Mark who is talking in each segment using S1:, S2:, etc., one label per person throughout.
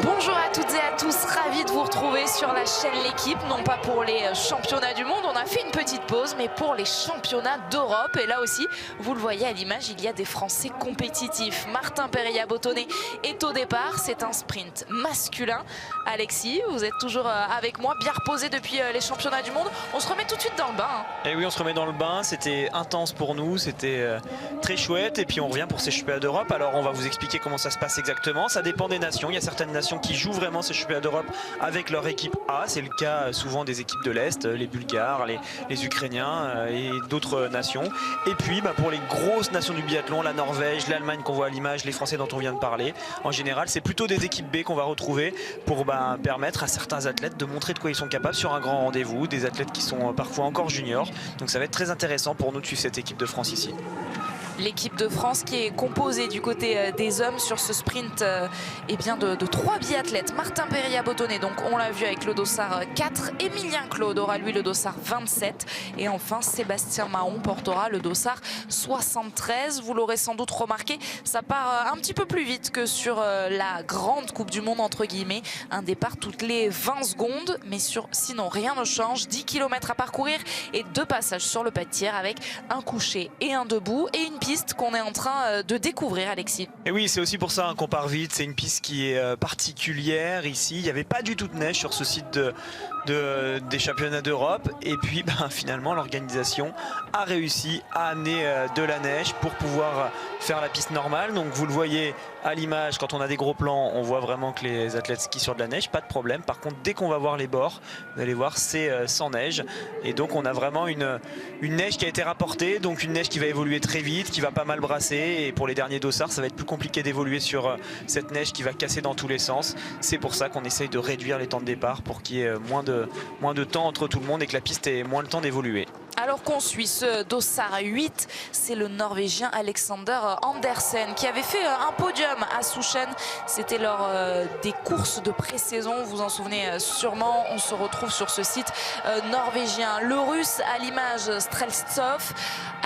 S1: Bonjour à toutes et à tous, ravi de vous retrouver sur la chaîne L'Équipe, non pas pour les championnats du monde, on a fait une petite pause, mais pour les championnats d'Europe. Et là aussi, vous le voyez à l'image, il y a des Français compétitifs. Martin Périllat-Bottonnet est au départ, c'est un sprint masculin. Alexis, vous êtes toujours avec moi, bien reposé depuis les championnats du monde. On se remet tout de suite dans le bain.
S2: Et oui, on se remet dans le bain, c'était intense pour nous, c'était très chouette. Et puis on revient pour ces championnats d'Europe. Alors on va vous expliquer comment ça se passe exactement. Ça dépend des nations, il y a certaines nations qui jouent vraiment ces championnats d'Europe avec leur équipe A. C'est le cas souvent des équipes de l'Est, les Bulgares, les Ukrainiens et d'autres nations. Et puis pour les grosses nations du biathlon, la Norvège, l'Allemagne qu'on voit à l'image, les Français dont on vient de parler, en général c'est plutôt des équipes B qu'on va retrouver pour permettre à certains athlètes de montrer de quoi ils sont capables sur un grand rendez-vous, des athlètes qui sont parfois encore juniors. Donc ça va être très intéressant pour nous de suivre cette équipe de France ici.
S1: L'équipe de France qui est composée du côté des hommes sur ce sprint de 3 biathlètes. Martin Périllat-Bottonnet, donc on l'a vu avec le dossard 4. Émilien Claude aura lui le dossard 27. Et enfin Sébastien Mahon portera le dossard 73. Vous l'aurez sans doute remarqué, ça part un petit peu plus vite que sur la grande Coupe du Monde entre guillemets. Un départ toutes les 20 secondes. Mais sinon rien ne change. 10 km à parcourir et 2 passages sur le pas de tir avec un couché et un debout. Et une piste qu'on est en train de découvrir, Alexis.
S2: Et oui, c'est aussi pour ça qu'on part vite. C'est une piste qui est particulière ici. Il n'y avait pas du tout de neige sur ce site des championnats d'Europe. Et puis finalement, l'organisation a réussi à amener de la neige pour pouvoir faire la piste normale. Donc vous le voyez à l'image, quand on a des gros plans, on voit vraiment que les athlètes skient sur de la neige, pas de problème. Par contre, dès qu'on va voir les bords, vous allez voir, c'est sans neige. Et donc on a vraiment une neige qui a été rapportée, donc une neige qui va évoluer très vite, qui va pas mal brasser. Et pour les derniers dossards, ça va être plus compliqué d'évoluer sur cette neige qui va casser dans tous les sens. C'est pour ça qu'on essaye de réduire les temps de départ pour qu'il y ait moins de temps entre tout le monde et que la piste ait moins le temps d'évoluer.
S1: Alors qu'on suit ce dossard 8, c'est le Norvégien Alexander Andersen qui avait fait un podium à Souchen. C'était lors des courses de pré-saison, vous vous en souvenez sûrement. On se retrouve sur ce site norvégien. Le Russe à l'image, Streltsov.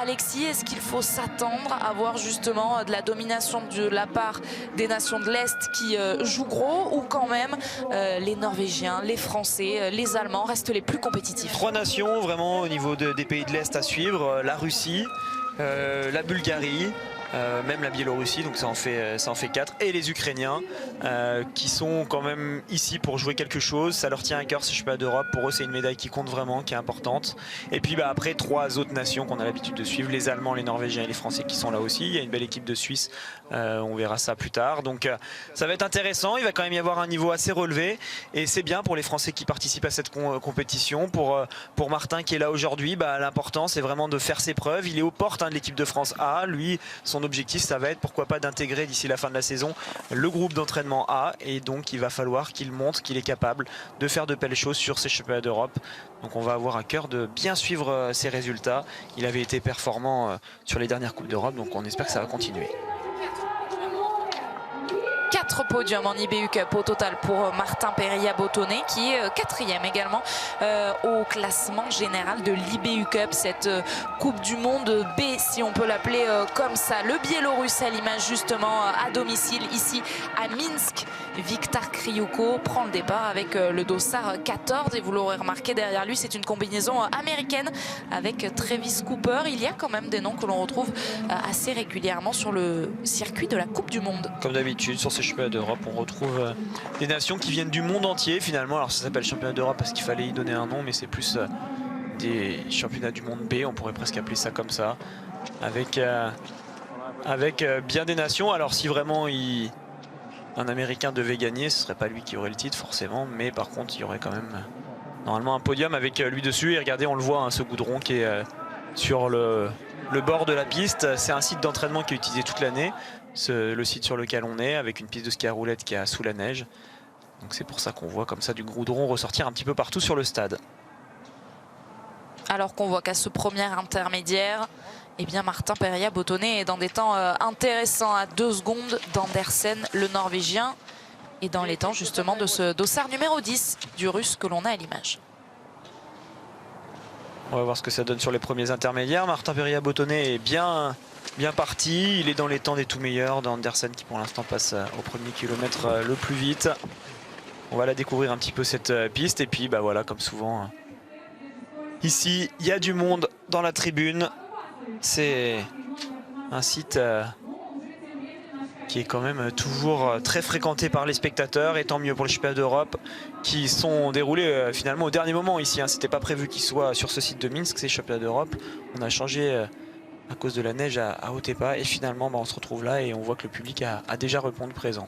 S1: Alexis, est-ce qu'il faut s'attendre à voir justement de la domination de la part des nations de l'Est qui jouent gros, ou quand même les Norvégiens, les Français, les Allemands restent les plus compétitifs?
S2: 3 nations vraiment au niveau des pays de l'Est à suivre, la Russie, la Bulgarie, même la Biélorussie, donc ça en fait 4, et les Ukrainiens qui sont quand même ici pour jouer quelque chose. Ça leur tient à cœur ces championnats d'Europe. Pour eux, c'est une médaille qui compte vraiment, qui est importante. Et puis après, 3 autres nations qu'on a l'habitude de suivre, les Allemands, les Norvégiens et les Français qui sont là aussi. Il y a une belle équipe de Suisse, on verra ça plus tard. Donc ça va être intéressant, il va quand même y avoir un niveau assez relevé, et c'est bien pour les Français qui participent à cette compétition. Pour Martin qui est là aujourd'hui, l'important c'est vraiment de faire ses preuves. Il est aux portes de l'équipe de France A. Lui, son objectif, ça va être pourquoi pas d'intégrer d'ici la fin de la saison le groupe d'entraînement A, et donc il va falloir qu'il montre qu'il est capable de faire de belles choses sur ces championnats d'Europe. Donc on va avoir à cœur de bien suivre ses résultats. Il avait été performant sur les dernières Coupes d'Europe, donc on espère que ça va continuer.
S1: 4 podiums en IBU Cup au total pour Martin Périllat-Bottonnet, qui est 4e également au classement général de l'IBU Cup, cette Coupe du Monde B, si on peut l'appeler comme ça. Le Biélorusse à l'image justement à domicile ici à Minsk. Viktor Kryuko prend le départ avec le dossard 14, et vous l'aurez remarqué derrière lui, c'est une combinaison américaine avec Travis Cooper. Il y a quand même des noms que l'on retrouve assez régulièrement sur le circuit de la Coupe du Monde.
S2: Comme d'habitude sur ces championnats d'Europe, on retrouve des nations qui viennent du monde entier finalement. Alors ça s'appelle championnat d'Europe parce qu'il fallait y donner un nom, mais c'est plus des championnats du monde B, on pourrait presque appeler ça comme ça, avec bien des nations. Alors si vraiment un Américain devait gagner, ce serait pas lui qui aurait le titre forcément, mais par contre il y aurait quand même normalement un podium avec lui dessus. Et regardez, on le voit, ce goudron qui est sur le bord de la piste. C'est un site d'entraînement qui est utilisé toute l'année, le site sur lequel on est, avec une piste de ski à roulettes qui est sous la neige. Donc c'est pour ça qu'on voit comme ça du goudron ressortir un petit peu partout sur le stade.
S1: Alors qu'on voit qu'à ce premier intermédiaire, Martin Périllat-Bottonnet est dans des temps intéressants, à 2 secondes d'Andersen, le Norvégien, et dans les temps justement de ce dossard numéro 10 du Russe que l'on a à l'image.
S2: On va voir ce que ça donne sur les premiers intermédiaires. Martin Périllat-Bottonnet est bien bien parti. Il est dans les temps des tout meilleurs d'Andersen qui pour l'instant passe au premier kilomètre le plus vite. On va la découvrir un petit peu cette piste et puis bah voilà, comme souvent ici il y a du monde dans la tribune. C'est un site qui est quand même toujours très fréquenté par les spectateurs, et tant mieux pour les championnats d'Europe qui sont déroulés finalement au dernier moment ici. C'était pas prévu qu'ils soient sur ce site de Minsk, ces championnats d'Europe. On a changé à cause de la neige à Otepa et finalement on se retrouve là et on voit que le public a déjà répondu présent.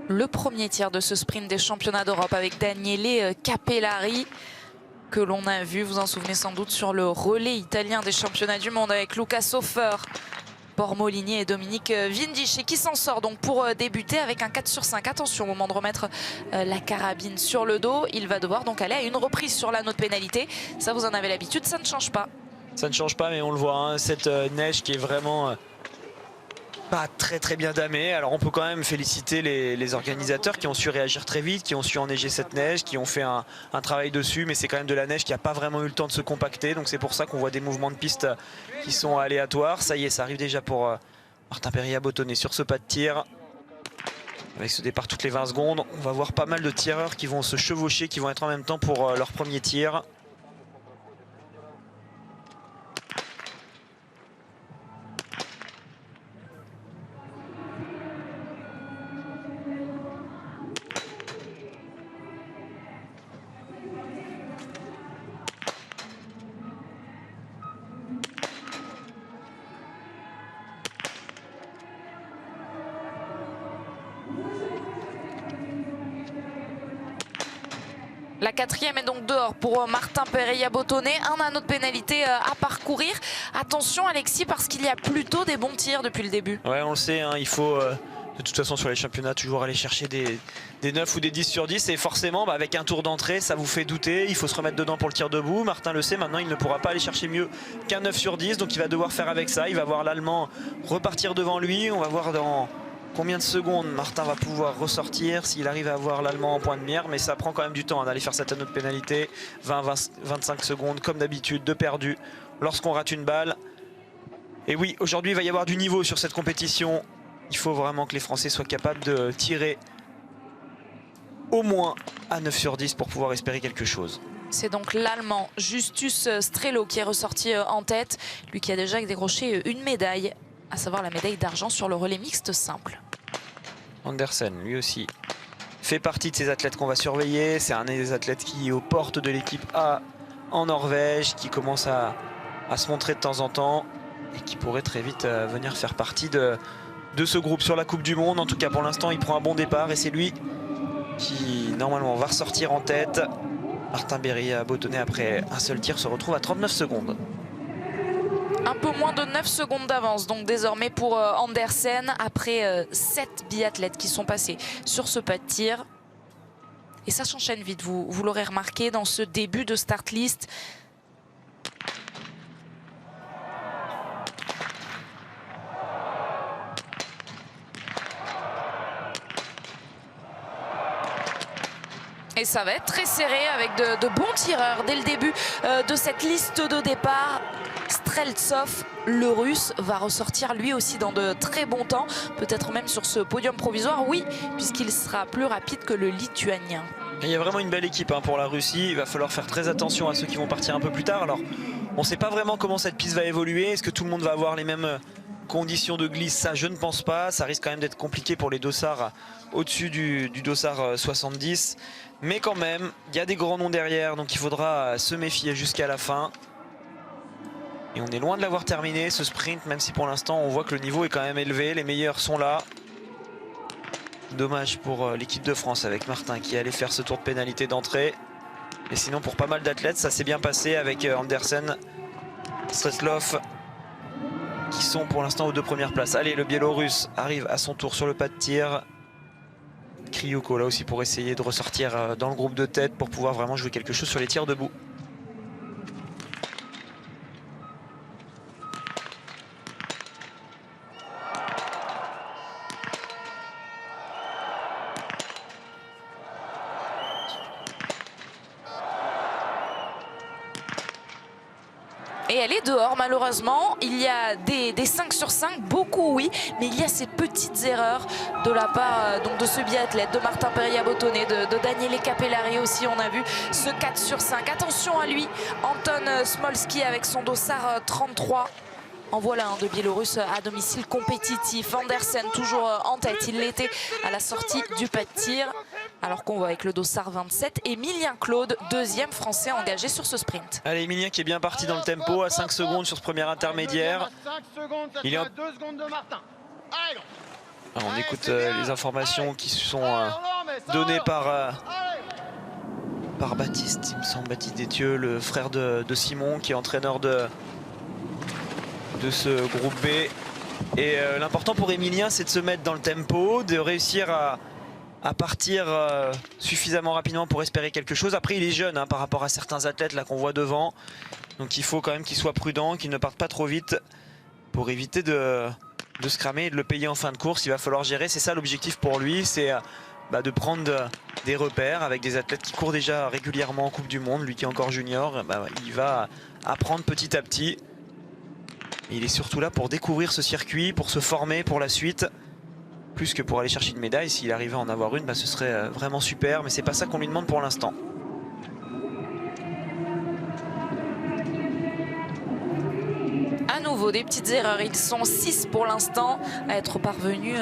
S1: Le premier tir de ce sprint des championnats d'Europe avec Daniele Capellari, que l'on a vu, vous en souvenez sans doute, sur le relais italien des championnats du monde avec Luca Soffer, Bormolini et Dominique Vindici, qui s'en sort donc pour débuter avec un 4 sur 5. Attention au moment de remettre la carabine sur le dos. Il va devoir donc aller à une reprise sur l'anneau de pénalité. Ça, vous en avez l'habitude, ça ne change pas.
S2: Ça ne change pas, mais on le voit, cette neige qui est vraiment pas très bien damée. Alors on peut quand même féliciter les organisateurs qui ont su réagir très vite, qui ont su enneiger cette neige, qui ont fait un travail dessus, mais c'est quand même de la neige qui n'a pas vraiment eu le temps de se compacter. Donc c'est pour ça qu'on voit des mouvements de piste qui sont aléatoires. Ça y est, ça arrive déjà pour Martin Périllat-Bottonnet sur ce pas de tir. Avec ce départ toutes les 20 secondes, on va voir pas mal de tireurs qui vont se chevaucher, qui vont être en même temps pour leur premier tir.
S1: La quatrième est donc dehors pour Martin Périllat-Bottonnet. Un anneau de pénalité à parcourir. Attention Alexis, parce qu'il y a plutôt des bons tirs depuis le début.
S2: Ouais, on le sait, il faut de toute façon sur les championnats toujours aller chercher des 9 ou des 10 sur 10. Et forcément, avec un tour d'entrée, ça vous fait douter. Il faut se remettre dedans pour le tir debout. Martin le sait, maintenant il ne pourra pas aller chercher mieux qu'un 9 sur 10. Donc il va devoir faire avec ça. Il va voir l'Allemand repartir devant lui. On va voir dans combien de secondes Martin va pouvoir ressortir s'il arrive à avoir l'Allemand en point de mire. Mais ça prend quand même du temps d'aller faire cette anneau de pénalité. 20-25 secondes comme d'habitude de perdu lorsqu'on rate une balle. Et oui, aujourd'hui il va y avoir du niveau sur cette compétition. Il faut vraiment que les Français soient capables de tirer au moins à 9 sur 10 pour pouvoir espérer quelque chose.
S1: C'est donc l'Allemand Justus Strelo qui est ressorti en tête. Lui qui a déjà décroché une médaille, à savoir la médaille d'argent sur le relais mixte simple.
S2: Andersen, lui aussi, fait partie de ces athlètes qu'on va surveiller. C'est un des athlètes qui est aux portes de l'équipe A en Norvège, qui commence à se montrer de temps en temps et qui pourrait très vite venir faire partie de ce groupe sur la Coupe du Monde. En tout cas pour l'instant il prend un bon départ et c'est lui qui normalement va ressortir en tête. Martin Périllat-Bottonnet après un seul tir se retrouve à 39 secondes.
S1: Un peu moins de 9 secondes d'avance donc désormais pour Andersen après 7 biathlètes qui sont passés sur ce pas de tir. Et ça s'enchaîne vite, vous l'aurez remarqué dans ce début de start list. Et ça va être très serré avec de bons tireurs dès le début de cette liste de départ. Streltsov, le russe, va ressortir lui aussi dans de très bons temps. Peut-être même sur ce podium provisoire, oui, puisqu'il sera plus rapide que le lituanien.
S2: Et il y a vraiment une belle équipe pour la Russie. Il va falloir faire très attention à ceux qui vont partir un peu plus tard. Alors, on ne sait pas vraiment comment cette piste va évoluer. Est-ce que tout le monde va avoir les mêmes conditions de glisse? Ça, je ne pense pas. Ça risque quand même d'être compliqué pour les dossards au-dessus du dossard 70. Mais quand même, il y a des grands noms derrière, donc il faudra se méfier jusqu'à la fin. Et on est loin de l'avoir terminé, ce sprint, même si pour l'instant, on voit que le niveau est quand même élevé. Les meilleurs sont là. Dommage pour l'équipe de France avec Martin qui allait faire ce tour de pénalité d'entrée. Et sinon, pour pas mal d'athlètes, ça s'est bien passé avec Andersen, Streslov, qui sont pour l'instant aux 2 premières places. Allez, le Biélorusse arrive à son tour sur le pas de tir. Kryuko là aussi pour essayer de ressortir dans le groupe de tête pour pouvoir vraiment jouer quelque chose sur les tirs debout.
S1: Et elle est dehors malheureusement. Il y a des 5 sur 5, beaucoup oui, mais il y a ces petites erreurs de la part donc de ce biathlète, de Martin Peria-Botone, de Daniele Capellari aussi. On a vu ce 4 sur 5. Attention à lui, Anton Smolski avec son dossard 33. En voilà un de Biélorusse à domicile compétitif. Andersen toujours en tête, il l'était à la sortie du pas de tir. Alors qu'on voit avec le dossard 27, Emilien Claude, deuxième français engagé sur ce sprint.
S2: Allez, Emilien qui est bien parti dans le tempo à 5 secondes sur ce premier intermédiaire. Il est en... Alors, on écoute les informations qui sont données par Baptiste, il me semble, Baptiste Détieux, le frère de Simon, qui est entraîneur de ce groupe B. Et l'important pour Emilien, c'est de se mettre dans le tempo, de réussir à partir suffisamment rapidement pour espérer quelque chose. Après, il est jeune hein, par rapport à certains athlètes là qu'on voit devant. Donc il faut quand même qu'il soit prudent, qu'il ne parte pas trop vite pour éviter de se cramer et de le payer en fin de course. Il va falloir gérer, c'est ça l'objectif pour lui, c'est de prendre des repères avec des athlètes qui courent déjà régulièrement en Coupe du Monde. Lui qui est encore junior, il va apprendre petit à petit. Il est surtout là pour découvrir ce circuit, pour se former pour la suite, plus que pour aller chercher une médaille. S'il arrivait à en avoir une, ce serait vraiment super, mais c'est pas ça qu'on lui demande pour l'instant.
S1: À nouveau des petites erreurs, ils sont 6 pour l'instant à être parvenus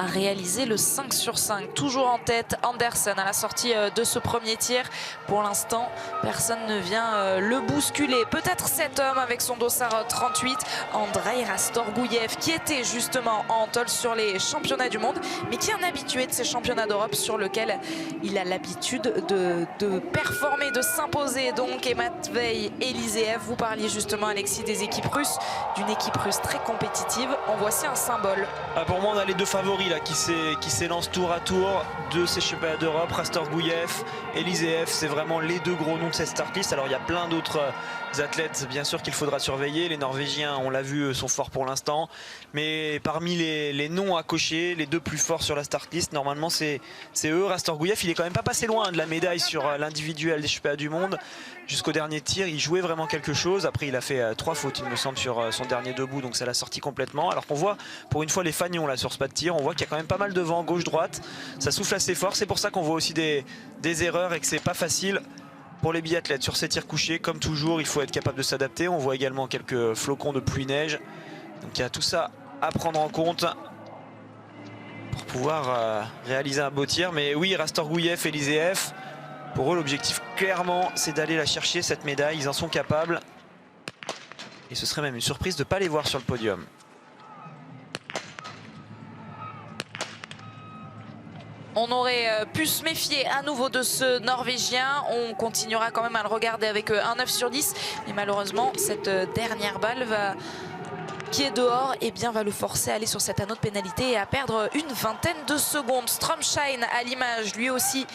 S1: à réaliser le 5 sur 5. Toujours en tête, Andersen à la sortie de ce premier tir. Pour l'instant, personne ne vient le bousculer. Peut-être cet homme avec son dossard 38, Andrei Rastorgouyev, qui était justement en tôle sur les championnats du monde, mais qui est un habitué de ces championnats d'Europe sur lequel il a l'habitude de performer, de s'imposer. Donc, et Matvei Eliseev, vous parliez justement, Alexis, des équipes russes, d'une équipe russe très compétitive. En voici un symbole.
S2: Pour moi, on a les deux favoris là qui s'élancent tour à tour de ces championnats d'Europe. Rastorgouyev, Eliseev, c'est vraiment les deux gros noms de cette start list. Alors il y a plein d'autres athlètes bien sûr qu'il faudra surveiller. Les Norvégiens, on l'a vu, sont forts pour l'instant, mais parmi les noms à cocher, les deux plus forts sur la start list, normalement c'est eux. Rastorgouyev, il est quand même pas passé loin de la médaille sur l'individuel des championnats du monde. Jusqu'au dernier tir, il jouait vraiment quelque chose. Après, il a fait 3 fautes, il me semble, sur son dernier debout, donc ça l'a sorti complètement. Alors qu'on voit, pour une fois, les fagnons là sur ce pas de tir, on voit qu'il y a quand même pas mal de vent gauche-droite. Ça souffle assez fort, c'est pour ça qu'on voit aussi des erreurs et que c'est pas facile pour les biathlètes. Sur ces tirs couchés, comme toujours, il faut être capable de s'adapter. On voit également quelques flocons de pluie-neige. Donc il y a tout ça à prendre en compte pour pouvoir réaliser un beau tir. Mais oui, Rastorgouyev, Eliseev, pour eux, l'objectif, clairement, c'est d'aller la chercher, cette médaille. Ils en sont capables. Et ce serait même une surprise de ne pas les voir sur le podium.
S1: On aurait pu se méfier à nouveau de ce Norvégien. On continuera quand même à le regarder avec un 9 sur 10. Mais malheureusement, cette dernière balle qui est dehors, va le forcer à aller sur cet anneau de pénalité et à perdre une vingtaine de secondes. Stromschein à l'image, lui aussi.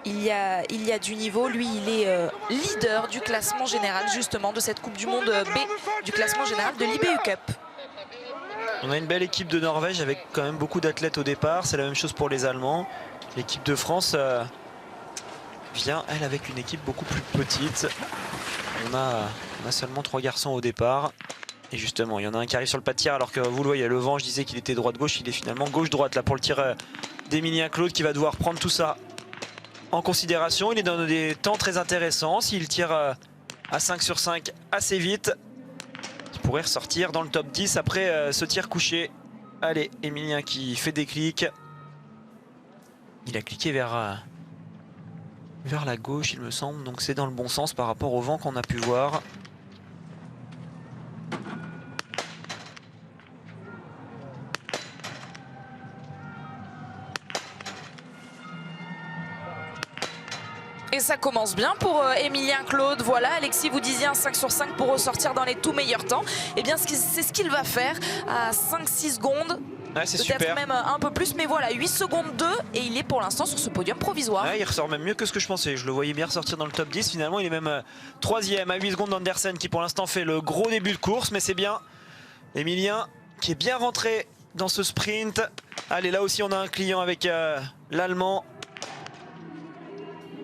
S1: Il y a du niveau, lui il est leader du classement général justement de cette Coupe du Monde B, du classement général de l'IBU Cup.
S2: On a une belle équipe de Norvège avec quand même beaucoup d'athlètes au départ, c'est la même chose pour les Allemands. L'équipe de France vient elle avec une équipe beaucoup plus petite. On a seulement 3 garçons au départ. Et justement, il y en a un qui arrive sur le pas de tir alors que vous le voyez, le vent, je disais qu'il était droite-gauche, il est finalement gauche-droite là pour le tir d'Emilien Claude qui va devoir prendre tout ça en considération. Il est dans des temps très intéressants. S'il tire à 5 sur 5 assez vite, il pourrait ressortir dans le top 10 après ce tir couché. Allez, Emilien qui fait des clics. Il a cliqué vers la gauche, il me semble. Donc c'est dans le bon sens par rapport au vent qu'on a pu voir.
S1: Et ça commence bien pour Emilien Claude. Voilà, Alexis, vous disiez un 5 sur 5 pour ressortir dans les tout meilleurs temps. Et bien, c'est ce qu'il va faire à 5-6 secondes.
S2: Ouais, c'est
S1: peut-être
S2: super.
S1: Même un peu plus, mais voilà, 8 secondes 2 et il est pour l'instant sur ce podium provisoire.
S2: Ouais, il ressort même mieux que ce que je pensais. Je le voyais bien ressortir dans le top 10. Finalement, il est même 3e à 8 secondes d'Andersen qui pour l'instant fait le gros début de course, mais c'est bien. Emilien qui est bien rentré dans ce sprint. Allez, là aussi on a un client avec l'Allemand.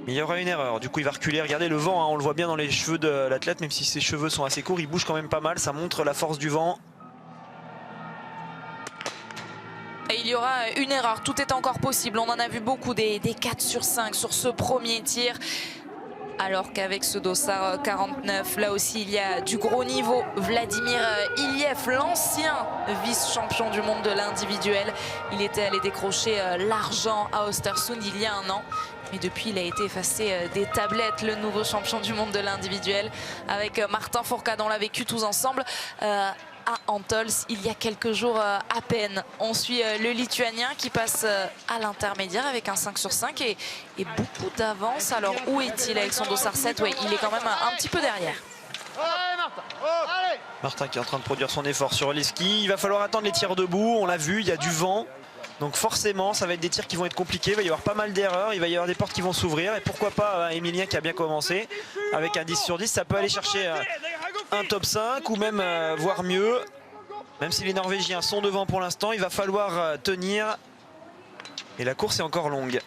S2: Il y aura une erreur, du coup il va reculer. Regardez le vent, hein, on le voit bien dans les cheveux de l'athlète, même si ses cheveux sont assez courts, il bouge quand même pas mal, ça montre la force du vent.
S1: Et il y aura une erreur, tout est encore possible. On en a vu beaucoup des 4 sur 5 sur ce premier tir. Alors qu'avec ce dossard 49, là aussi il y a du gros niveau. Vladimir Iliev, l'ancien vice-champion du monde de l'individuel. Il était allé décrocher l'argent à Östersund il y a un an. Mais depuis, il a été effacé des tablettes, le nouveau champion du monde de l'individuel. Avec Martin Fourcade, on l'a vécu tous ensemble à Antols il y a quelques jours à peine. On suit le Lituanien qui passe à l'intermédiaire avec un 5 sur 5 et beaucoup d'avance. Alors où est-il avec son dossard 7? Oui, il est quand même un petit peu derrière.
S2: Martin qui est en train de produire son effort sur les skis. Il va falloir attendre les tirs debout, on l'a vu, il y a du vent. Donc forcément, ça va être des tirs qui vont être compliqués. Il va y avoir pas mal d'erreurs, il va y avoir des portes qui vont s'ouvrir. Et pourquoi pas Emilien qui a bien commencé avec un 10 sur 10, ça peut aller chercher un top 5 ou même voire mieux. Même si les Norvégiens sont devant pour l'instant, il va falloir tenir. Et la course est encore longue.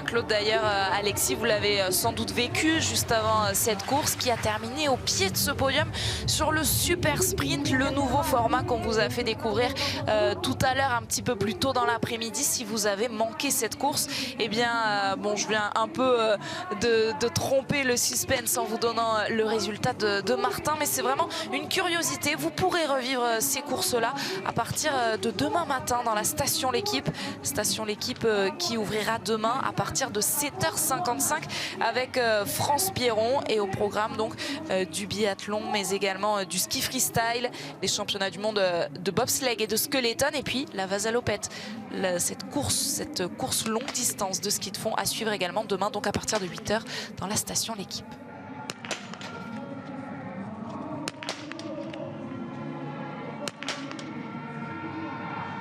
S1: Claude, d'ailleurs, Alexis, vous l'avez sans doute vécu juste avant cette course qui a terminé au pied de ce podium sur le super sprint, le nouveau format qu'on vous a fait découvrir tout à l'heure un petit peu plus tôt dans l'après-midi. Si vous avez manqué cette course, eh bien bon, je viens un peu de tromper le suspense en vous donnant le résultat de Martin, mais c'est vraiment une curiosité. Vous pourrez revivre ces courses-là à partir de demain matin dans la station L'Équipe qui ouvrira demain à partir de 7h55 avec France Pierron et au programme donc du biathlon mais également du ski freestyle, les championnats du monde de bobsleigh et de skeleton et puis la Vasalopette, cette course longue distance de ski de fond à suivre également demain donc à partir de 8h dans la station L'Équipe.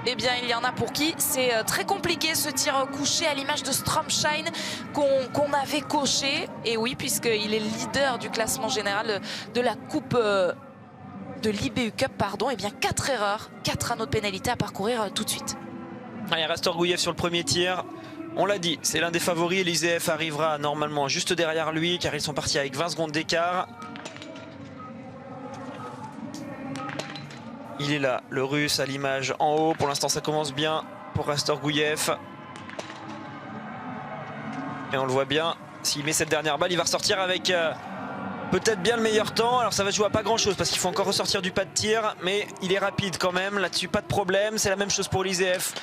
S1: Eh bien, il y en a pour qui c'est très compliqué ce tir couché à l'image de Stromshine qu'on avait coché. Et oui, puisqu'il est leader du classement général de la Coupe de l'IBU Cup. Pardon. Eh bien, 4 erreurs, 4 anneaux de pénalité à parcourir tout de suite.
S2: Il y a Rastor Gouyev sur le premier tir. On l'a dit, c'est l'un des favoris. L'ISEF arrivera normalement juste derrière lui car ils sont partis avec 20 secondes d'écart. Il est là, le russe à l'image en haut. Pour l'instant, ça commence bien pour Rastor Gouyev. Et on le voit bien, s'il met cette dernière balle, il va ressortir avec peut-être bien le meilleur temps. Alors ça va jouer à pas grand-chose parce qu'il faut encore ressortir du pas de tir. Mais il est rapide quand même, là-dessus pas de problème. C'est la même chose pour l'ISEF.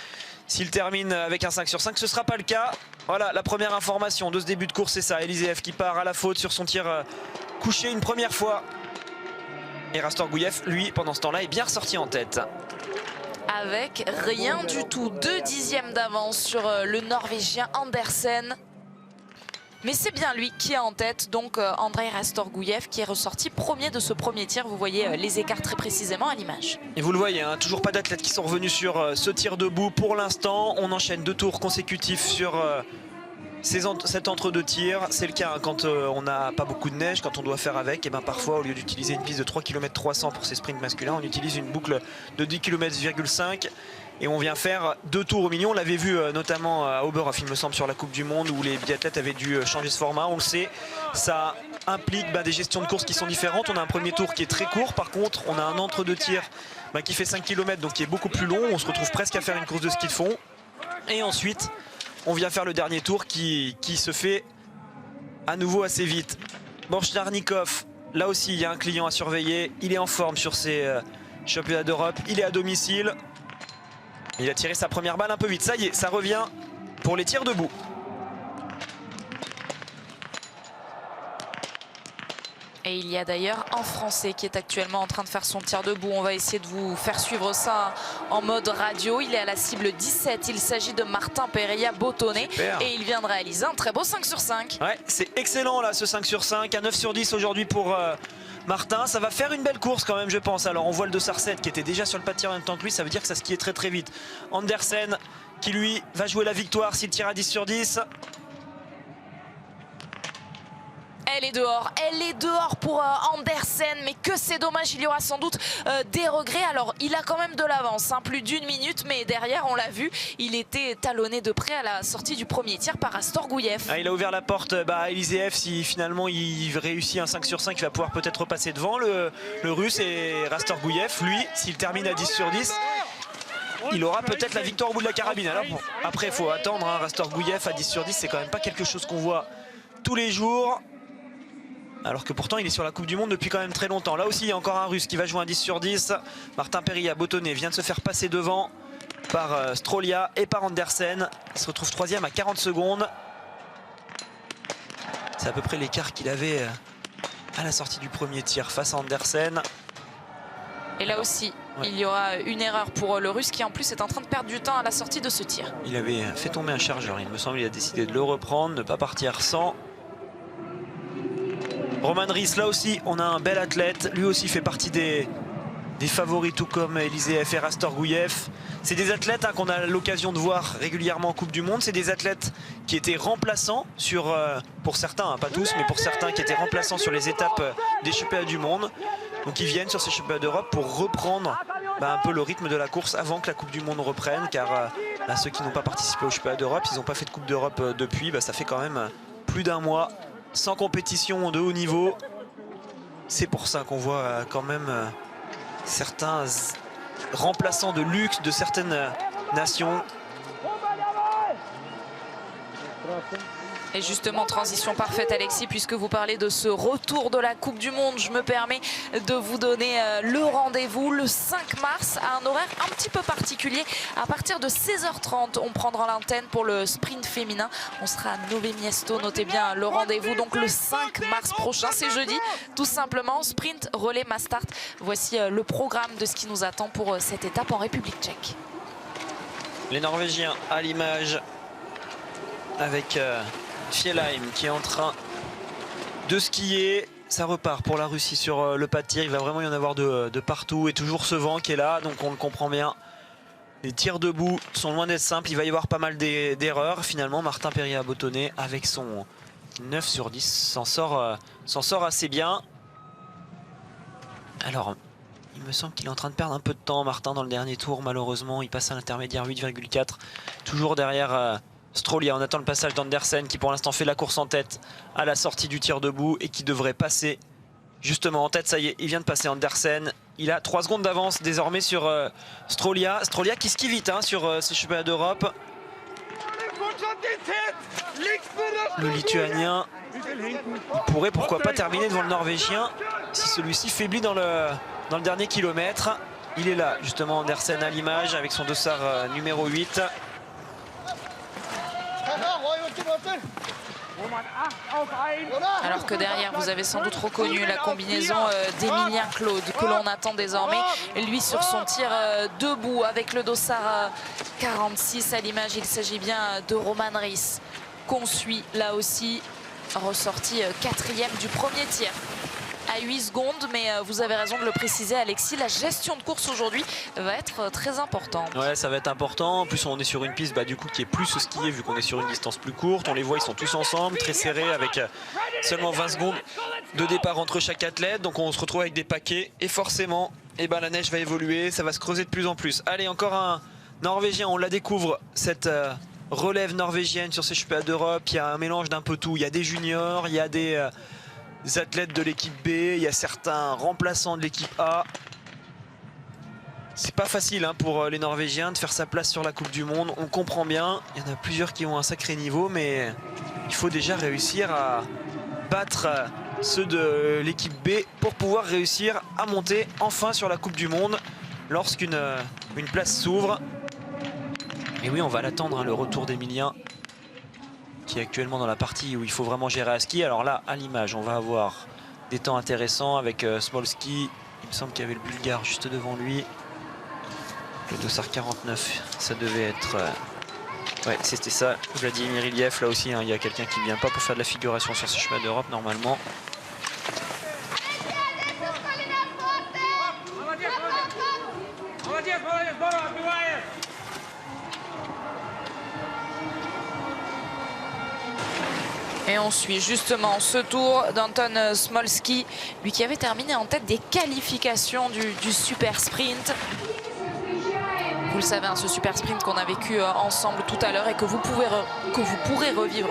S2: S'il termine avec un 5 sur 5, ce ne sera pas le cas. Voilà, la première information de ce début de course, c'est ça. l'ISEF qui part à la faute sur son tir couché une première fois. Et Rastor Gouyev, lui, pendant ce temps-là, est bien ressorti en tête.
S1: Avec rien du tout, 2 dixièmes d'avance sur le Norvégien Andersen. Mais c'est bien lui qui est en tête, donc Andrei Rastor Gouyev qui est ressorti premier de ce premier tir. Vous voyez les écarts très précisément à l'image.
S2: Et vous le voyez, hein, toujours pas d'athlètes qui sont revenus sur ce tir debout pour l'instant. On enchaîne 2 tours consécutifs sur cet entre-deux tirs. C'est le cas hein, quand on n'a pas beaucoup de neige, quand on doit faire avec. Et ben parfois, au lieu d'utiliser une piste de 3 km 300 pour ces sprints masculins, on utilise une boucle de 10 km,5 km. Et on vient faire 2 tours au milieu. On l'avait vu notamment à Oberhof, il me semble, sur la Coupe du Monde où les biathlètes avaient dû changer ce format. On le sait, ça implique des gestions de course qui sont différentes. On a un premier tour qui est très court. Par contre, on a un entre-deux tirs qui fait 5 km, donc qui est beaucoup plus long. On se retrouve presque à faire une course de ski de fond. Et ensuite, on vient faire le dernier tour qui se fait à nouveau assez vite. Borchnarnikov, là aussi, il y a un client à surveiller. Il est en forme sur ses championnats d'Europe. Il est à domicile. Il a tiré sa première balle un peu vite. Ça y est, ça revient pour les tirs debout.
S1: Et il y a d'ailleurs un Français qui est actuellement en train de faire son tir debout. On va essayer de vous faire suivre ça en mode radio. Il est à la cible 17. Il s'agit de Martin Pereya-Botonnet. Et il vient de réaliser un très beau 5 sur 5.
S2: Ouais, c'est excellent là ce 5 sur 5. Un 9 sur 10 aujourd'hui pour Martin. Ça va faire une belle course quand même, je pense. Alors on voit le dossard 7 qui était déjà sur le pas de tir en même temps que lui. Ça veut dire que ça skie très très vite. Andersen qui lui va jouer la victoire s'il tire à 10 sur 10.
S1: elle est dehors pour Andersen, mais que c'est dommage, il y aura sans doute des regrets. Alors il a quand même de l'avance, hein, plus d'1 minute, mais derrière on l'a vu, il était talonné de près à la sortie du premier tir par Astor Gouyev.
S2: Ah, il a ouvert la porte à Eliseev. Si finalement il réussit un 5 sur 5, il va pouvoir peut-être repasser devant le russe. Et Rastor Gouyev, lui, s'il termine à 10 sur 10, il aura peut-être la victoire au bout de la carabine. Alors bon, après il faut attendre, hein. Rastor Gouyev à 10 sur 10, c'est quand même pas quelque chose qu'on voit tous les jours, alors que pourtant il est sur la Coupe du Monde depuis quand même très longtemps. Là aussi il y a encore un russe qui va jouer un 10 sur 10. Martin Perillat-Botonnet vient de se faire passer devant par Strolia et par Andersen. Il se retrouve 3e à 40 secondes. C'est à peu près l'écart qu'il avait à la sortie du premier tir face à Andersen.
S1: Et là aussi, il y aura une erreur pour le russe qui en plus est en train de perdre du temps à la sortie de ce tir.
S2: Il avait fait tomber un chargeur, il me semble, il a décidé de le reprendre, ne pas partir sans. Roman Ries, là aussi, on a un bel athlète. Lui aussi fait partie des favoris, tout comme Eliseev et Rastor Gouyev. C'est des athlètes, hein, qu'on a l'occasion de voir régulièrement en Coupe du Monde. C'est des athlètes qui étaient remplaçants sur, pour certains, hein, pas tous, mais pour certains, qui étaient remplaçants sur les étapes des championnats du monde. Donc ils viennent sur ces championnats d'Europe pour reprendre un peu le rythme de la course avant que la Coupe du Monde reprenne, car ceux qui n'ont pas participé aux championnats d'Europe, ils n'ont pas fait de Coupe d'Europe depuis, ça fait quand même plus d'un mois sans compétition de haut niveau. C'est pour ça qu'on voit quand même certains remplaçants de luxe de certaines nations.
S1: Et justement, transition parfaite Alexis, puisque vous parlez de ce retour de la Coupe du Monde. Je me permets de vous donner le rendez-vous le 5 mars à un horaire un petit peu particulier. À partir de 16h30, on prendra l'antenne pour le sprint féminin. On sera à Nové Miesto, notez bien le rendez-vous. Donc le 5 mars prochain, c'est jeudi, tout simplement. Sprint, relais, mass start. Voici le programme de ce qui nous attend pour cette étape en République tchèque.
S2: Les Norvégiens à l'image avec Fjellheim qui est en train de skier. Ça repart pour la Russie sur le pas de tir. Il va vraiment y en avoir de partout, et toujours ce vent qui est là, donc on le comprend bien. Les tirs debout sont loin d'être simples. Il va y avoir pas mal d'erreurs. Finalement, Martin Perillat-Botonnet avec son 9 sur 10 s'en sort assez bien. Alors il me semble qu'il est en train de perdre un peu de temps, Martin, dans le dernier tour. Malheureusement, il passe à l'intermédiaire 8,4, toujours derrière Strolia. On attend le passage d'Andersen qui pour l'instant fait la course en tête à la sortie du tir debout et qui devrait passer justement en tête. Ça y est, il vient de passer Andersen. Il a 3 secondes d'avance désormais sur Strolia. Strolia qui skie vite, hein, sur ces championnats d'Europe. Le Lituanien, il pourrait pourquoi pas terminer devant le Norvégien si celui-ci faiblit dans le dernier kilomètre. Il est là justement, Andersen à l'image avec son dossard numéro 8.
S1: Alors que derrière, vous avez sans doute reconnu la combinaison d'Emilien Claude que l'on attend désormais. Lui sur son tir debout avec le dossard 46 à l'image. Il s'agit bien de Roman Ries qu'on suit là aussi, ressorti 4e du premier tir. À 8 secondes, mais vous avez raison de le préciser Alexis, la gestion de course aujourd'hui va être très importante.
S2: Ouais, ça va être important. En plus on est sur une piste du coup qui est plus skiée vu qu'on est sur une distance plus courte. On les voit, ils sont tous ensemble, très serrés, avec seulement 20 secondes de départ entre chaque athlète. Donc on se retrouve avec des paquets et forcément la neige va évoluer, ça va se creuser de plus en plus. Allez, encore un Norvégien, on la découvre cette relève norvégienne sur ces championnats d'Europe. Il y a un mélange d'un peu tout, il y a des juniors, il y a des athlètes de l'équipe B, il y a certains remplaçants de l'équipe A. C'est pas facile, hein, pour les Norvégiens de faire sa place sur la Coupe du Monde. On comprend bien, il y en a plusieurs qui ont un sacré niveau, mais il faut déjà réussir à battre ceux de l'équipe B pour pouvoir réussir à monter enfin sur la Coupe du Monde lorsqu'une place s'ouvre. Et oui, on va l'attendre, hein, le retour d'Emilien, qui est actuellement dans la partie où il faut vraiment gérer à ski. Alors là, à l'image, on va avoir des temps intéressants avec Smolski. Il me semble qu'il y avait le Bulgare juste devant lui. Le dossard 49, ça devait être... ouais, c'était ça. Vladimir Iliev, là aussi, hein, il y a quelqu'un qui ne vient pas pour faire de la figuration sur ce chemin d'Europe, normalement.
S1: Et on suit justement ce tour d'Anton Smolski, lui qui avait terminé en tête des qualifications du super sprint. Vous le savez, hein, ce super sprint qu'on a vécu ensemble tout à l'heure et que vous pourrez revivre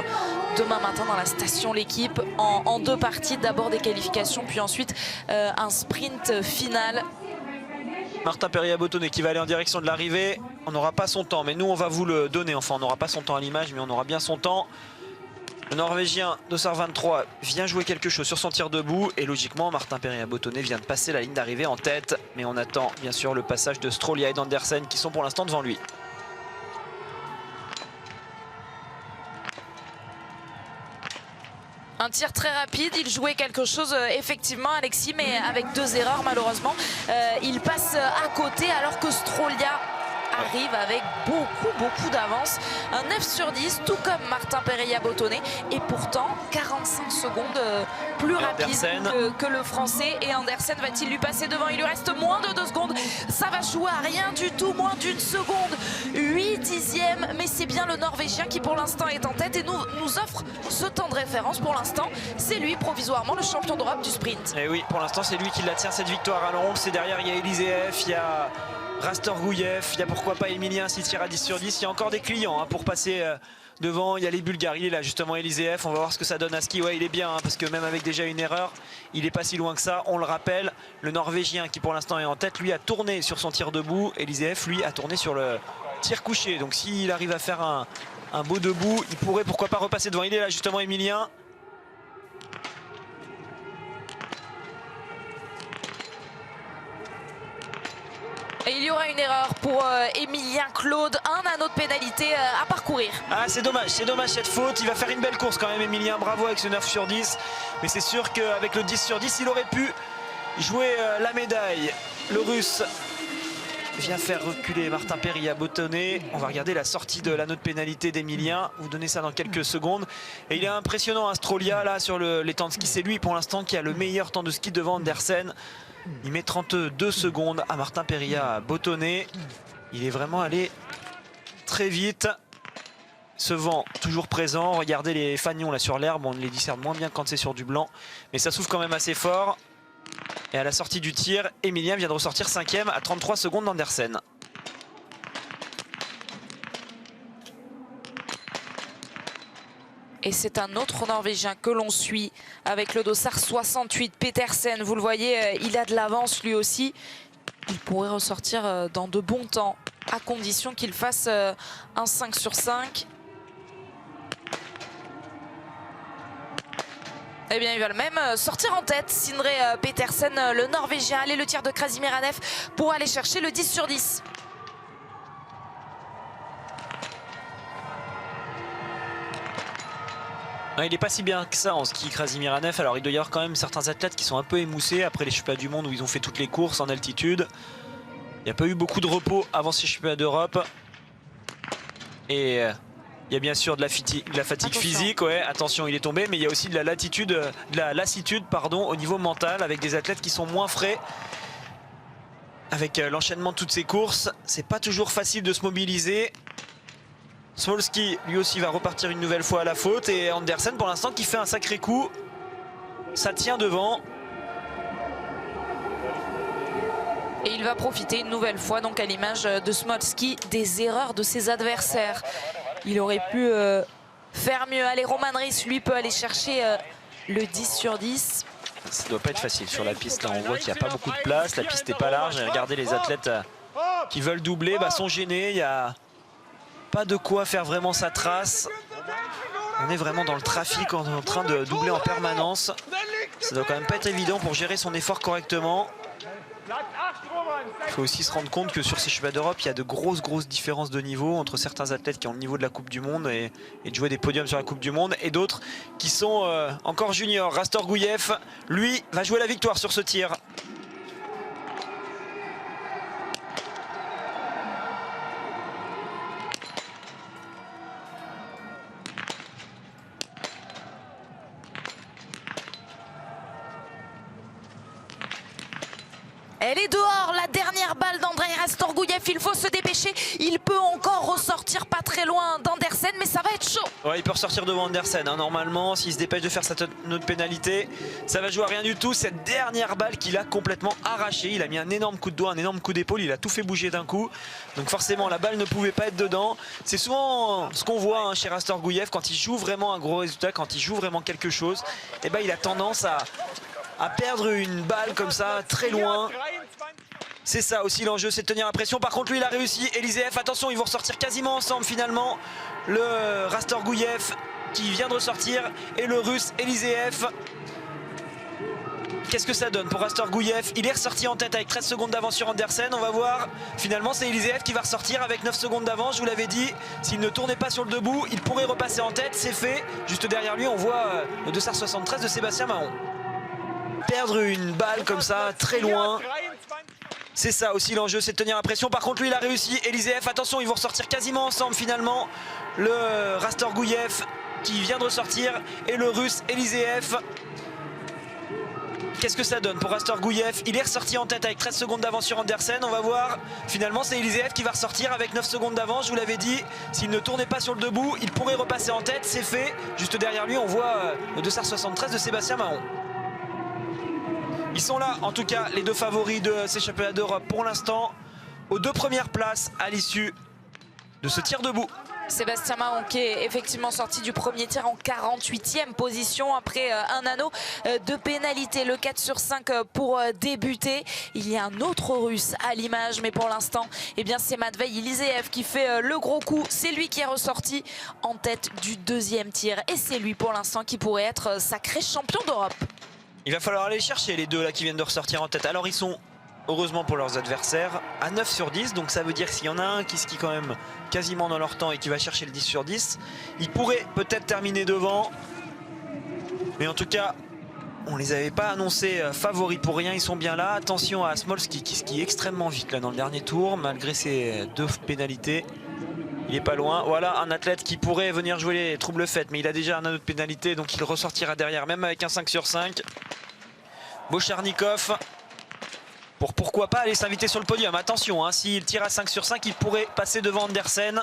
S1: demain matin dans la station L'équipe en 2 parties. D'abord des qualifications, puis ensuite un sprint final.
S2: Martin Perriat-Bottonnet qui va aller en direction de l'arrivée. On n'aura pas son temps, mais nous on va vous le donner. Enfin, on n'aura pas son temps à l'image, mais on aura bien son temps. Le Norvégien Dossard 23 vient jouer quelque chose sur son tir debout. Et logiquement, Martin Perriat-Bottonnet vient de passer la ligne d'arrivée en tête. Mais on attend bien sûr le passage de Strolia et d'Andersen qui sont pour l'instant devant lui.
S1: Un tir très rapide, il jouait quelque chose effectivement Alexis, mais avec 2 erreurs malheureusement. Il passe à côté alors que Strolia arrive avec beaucoup d'avance. Un 9 sur 10, tout comme Martin Perriat-Bottonnet. Et pourtant, 45 secondes plus rapide que le Français. Et Andersen va-t-il lui passer devant? Il lui reste moins de 2 secondes. Ça va jouer à rien du tout, moins d'1 seconde. 8 dixièmes, mais c'est bien le Norvégien qui pour l'instant est en tête et nous offre ce temps de référence. Pour l'instant, c'est lui provisoirement le champion d'Europe du sprint.
S2: Et oui, pour l'instant, c'est lui qui la tient cette victoire à Longres. C'est derrière, il y a Eliseev, il y a Rastorgouyev, il y a pourquoi pas Emilien s'il tire à 10 sur 10. Il y a encore des clients hein, pour passer devant. Il y a les Bulgares, il est là justement Eliseev. On va voir ce que ça donne à ski. Ouais, il est bien hein, parce que même avec déjà une erreur, il n'est pas si loin que ça. On le rappelle, le Norvégien qui pour l'instant est en tête, lui a tourné sur son tir debout. Eliseev, lui, a tourné sur le tir couché. Donc s'il arrive à faire un beau debout, il pourrait pourquoi pas repasser devant. Il est là justement Emilien.
S1: Et il y aura une erreur pour Emilien Claude, un anneau de pénalité à parcourir.
S2: Ah c'est dommage cette faute, il va faire une belle course quand même Emilien, bravo avec ce 9 sur 10. Mais c'est sûr qu'avec le 10 sur 10, il aurait pu jouer la médaille. Le Russe vient faire reculer Martin Perriat-Bottonnet. On va regarder la sortie de l'anneau de pénalité d'Emilien, vous donnez ça dans quelques secondes. Et il est impressionnant Strolia là sur les temps de ski, c'est lui pour l'instant qui a le meilleur temps de ski devant Andersen. Il met 32 secondes à Martin Perriat-Bottonnet. Il est vraiment allé très vite. Ce vent toujours présent. Regardez les fanions là sur l'herbe. On les discerne moins bien quand c'est sur du blanc. Mais ça souffle quand même assez fort. Et à la sortie du tir, Emilien vient de ressortir 5e à 33 secondes d'Andersen.
S1: Et c'est un autre Norvégien que l'on suit avec le dossard 68, Petersen. Vous le voyez, il a de l'avance lui aussi. Il pourrait ressortir dans de bons temps, à condition qu'il fasse un 5 sur 5. Eh bien, il va même sortir en tête, Sindre Petersen, le Norvégien. Allez, le tir de Krasimir Anev pour aller chercher le 10 sur 10.
S2: Il n'est pas si bien que ça en ski Krasimir Anev. Alors il doit y avoir quand même certains athlètes qui sont un peu émoussés après les championnats du monde où ils ont fait toutes les courses en altitude. Il n'y a pas eu beaucoup de repos avant ces championnats d'Europe. Et il y a bien sûr de la fatigue physique. Ouais, attention, il est tombé. Mais il y a aussi de la lassitude pardon, au niveau mental avec des athlètes qui sont moins frais. Avec l'enchaînement de toutes ces courses, c'est pas toujours facile de se mobiliser. Smolski lui aussi va repartir une nouvelle fois à la faute et Andersen pour l'instant qui fait un sacré coup, ça tient devant.
S1: Et il va profiter une nouvelle fois donc à l'image de Smolski des erreurs de ses adversaires. Il aurait pu faire mieux. Allez, Roman Ries lui peut aller chercher le 10 sur 10.
S2: Ça ne doit pas être facile sur la piste là, on voit qu'il n'y a pas beaucoup de place, la piste n'est pas large et regardez les athlètes qui veulent doubler sont gênés, il y a pas de quoi faire vraiment sa trace. On est vraiment dans le trafic, en train de doubler en permanence. Ça doit quand même pas être évident pour gérer son effort correctement. Il faut aussi se rendre compte que sur ces championnats d'Europe, il y a de grosses différences de niveau entre certains athlètes qui ont le niveau de la Coupe du Monde et de jouer des podiums sur la Coupe du Monde et d'autres qui sont encore juniors. Rastorgouyev, lui, va jouer la victoire sur ce tir.
S1: Elle est dehors, la dernière balle d'Andrei Rastorgouyev. Il faut se dépêcher. Il peut encore ressortir pas très loin d'Andersen, mais ça va être chaud.
S2: Ouais, il peut ressortir devant Andersen, hein. Normalement, s'il se dépêche de faire sa autre pénalité, ça va jouer à rien du tout. Cette dernière balle qu'il a complètement arrachée, il a mis un énorme coup de doigt, un énorme coup d'épaule, il a tout fait bouger d'un coup. Donc forcément, la balle ne pouvait pas être dedans. C'est souvent ce qu'on voit, hein, chez Rastorgouyev, quand il joue vraiment un gros résultat, quand il joue vraiment quelque chose, et ben, il a tendance à perdre une balle comme ça, très loin. C'est ça aussi l'enjeu, c'est de tenir la pression. Par contre, lui, il a réussi. Eliseev, attention, ils vont ressortir quasiment ensemble finalement. Le Rastorgouyev qui vient de ressortir et le Russe Eliseev. Qu'est-ce que ça donne pour Rastorgouyev? Il est ressorti en tête avec 13 secondes d'avance sur Andersen. On va voir. Finalement, c'est Eliseev qui va ressortir avec 9 secondes d'avance. Je vous l'avais dit, s'il ne tournait pas sur le debout, il pourrait repasser en tête. C'est fait. Juste derrière lui, on voit le dossard 73 de Sébastien Mahon. Perdre une balle comme ça, très loin. C'est ça aussi l'enjeu, c'est de tenir la pression. Par contre, lui, il a réussi. Eliseev, attention, ils vont ressortir quasiment ensemble finalement. Le Rastorgouyev qui vient de ressortir et le Russe Eliseev. Qu'est-ce que ça donne pour Rastorgouyev? Il est ressorti en tête avec 13 secondes d'avance sur Andersen. On va voir. Finalement, c'est Eliseev qui va ressortir avec 9 secondes d'avance. Je vous l'avais dit, s'il ne tournait pas sur le debout, il pourrait repasser en tête. C'est fait. Juste derrière lui, on voit le dossard 73 de Sébastien Mahon. Ils sont là, en tout cas, les deux favoris de ces championnats d'Europe pour l'instant, aux deux premières places à l'issue de ce tir debout.
S1: Sébastien Mahon qui est effectivement sorti du premier tir en 48e position après un anneau de pénalité. Le 4 sur 5 pour débuter. Il y a un autre Russe à l'image, mais pour l'instant, eh bien, c'est Matvei Eliseev qui fait le gros coup. C'est lui qui est ressorti en tête du deuxième tir. Et c'est lui pour l'instant qui pourrait être sacré champion d'Europe.
S2: Il va falloir aller chercher les deux là qui viennent de ressortir en tête. Alors ils sont, heureusement pour leurs adversaires, à 9 sur 10. Donc ça veut dire que s'il y en a un qui skie quand même quasiment dans leur temps et qui va chercher le 10 sur 10, il pourrait peut-être terminer devant. Mais en tout cas, on les avait pas annoncés favoris pour rien. Ils sont bien là. Attention à Smolski qui skie extrêmement vite là dans le dernier tour, malgré ses deux pénalités. Il est pas loin. Voilà un athlète qui pourrait venir jouer les troubles faites, mais il a déjà un anneau de pénalité, donc il ressortira derrière, même avec un 5 sur 5. Bocharnikov, pour pourquoi pas aller s'inviter sur le podium. Attention, hein, s'il tire à 5 sur 5, il pourrait passer devant Andersen.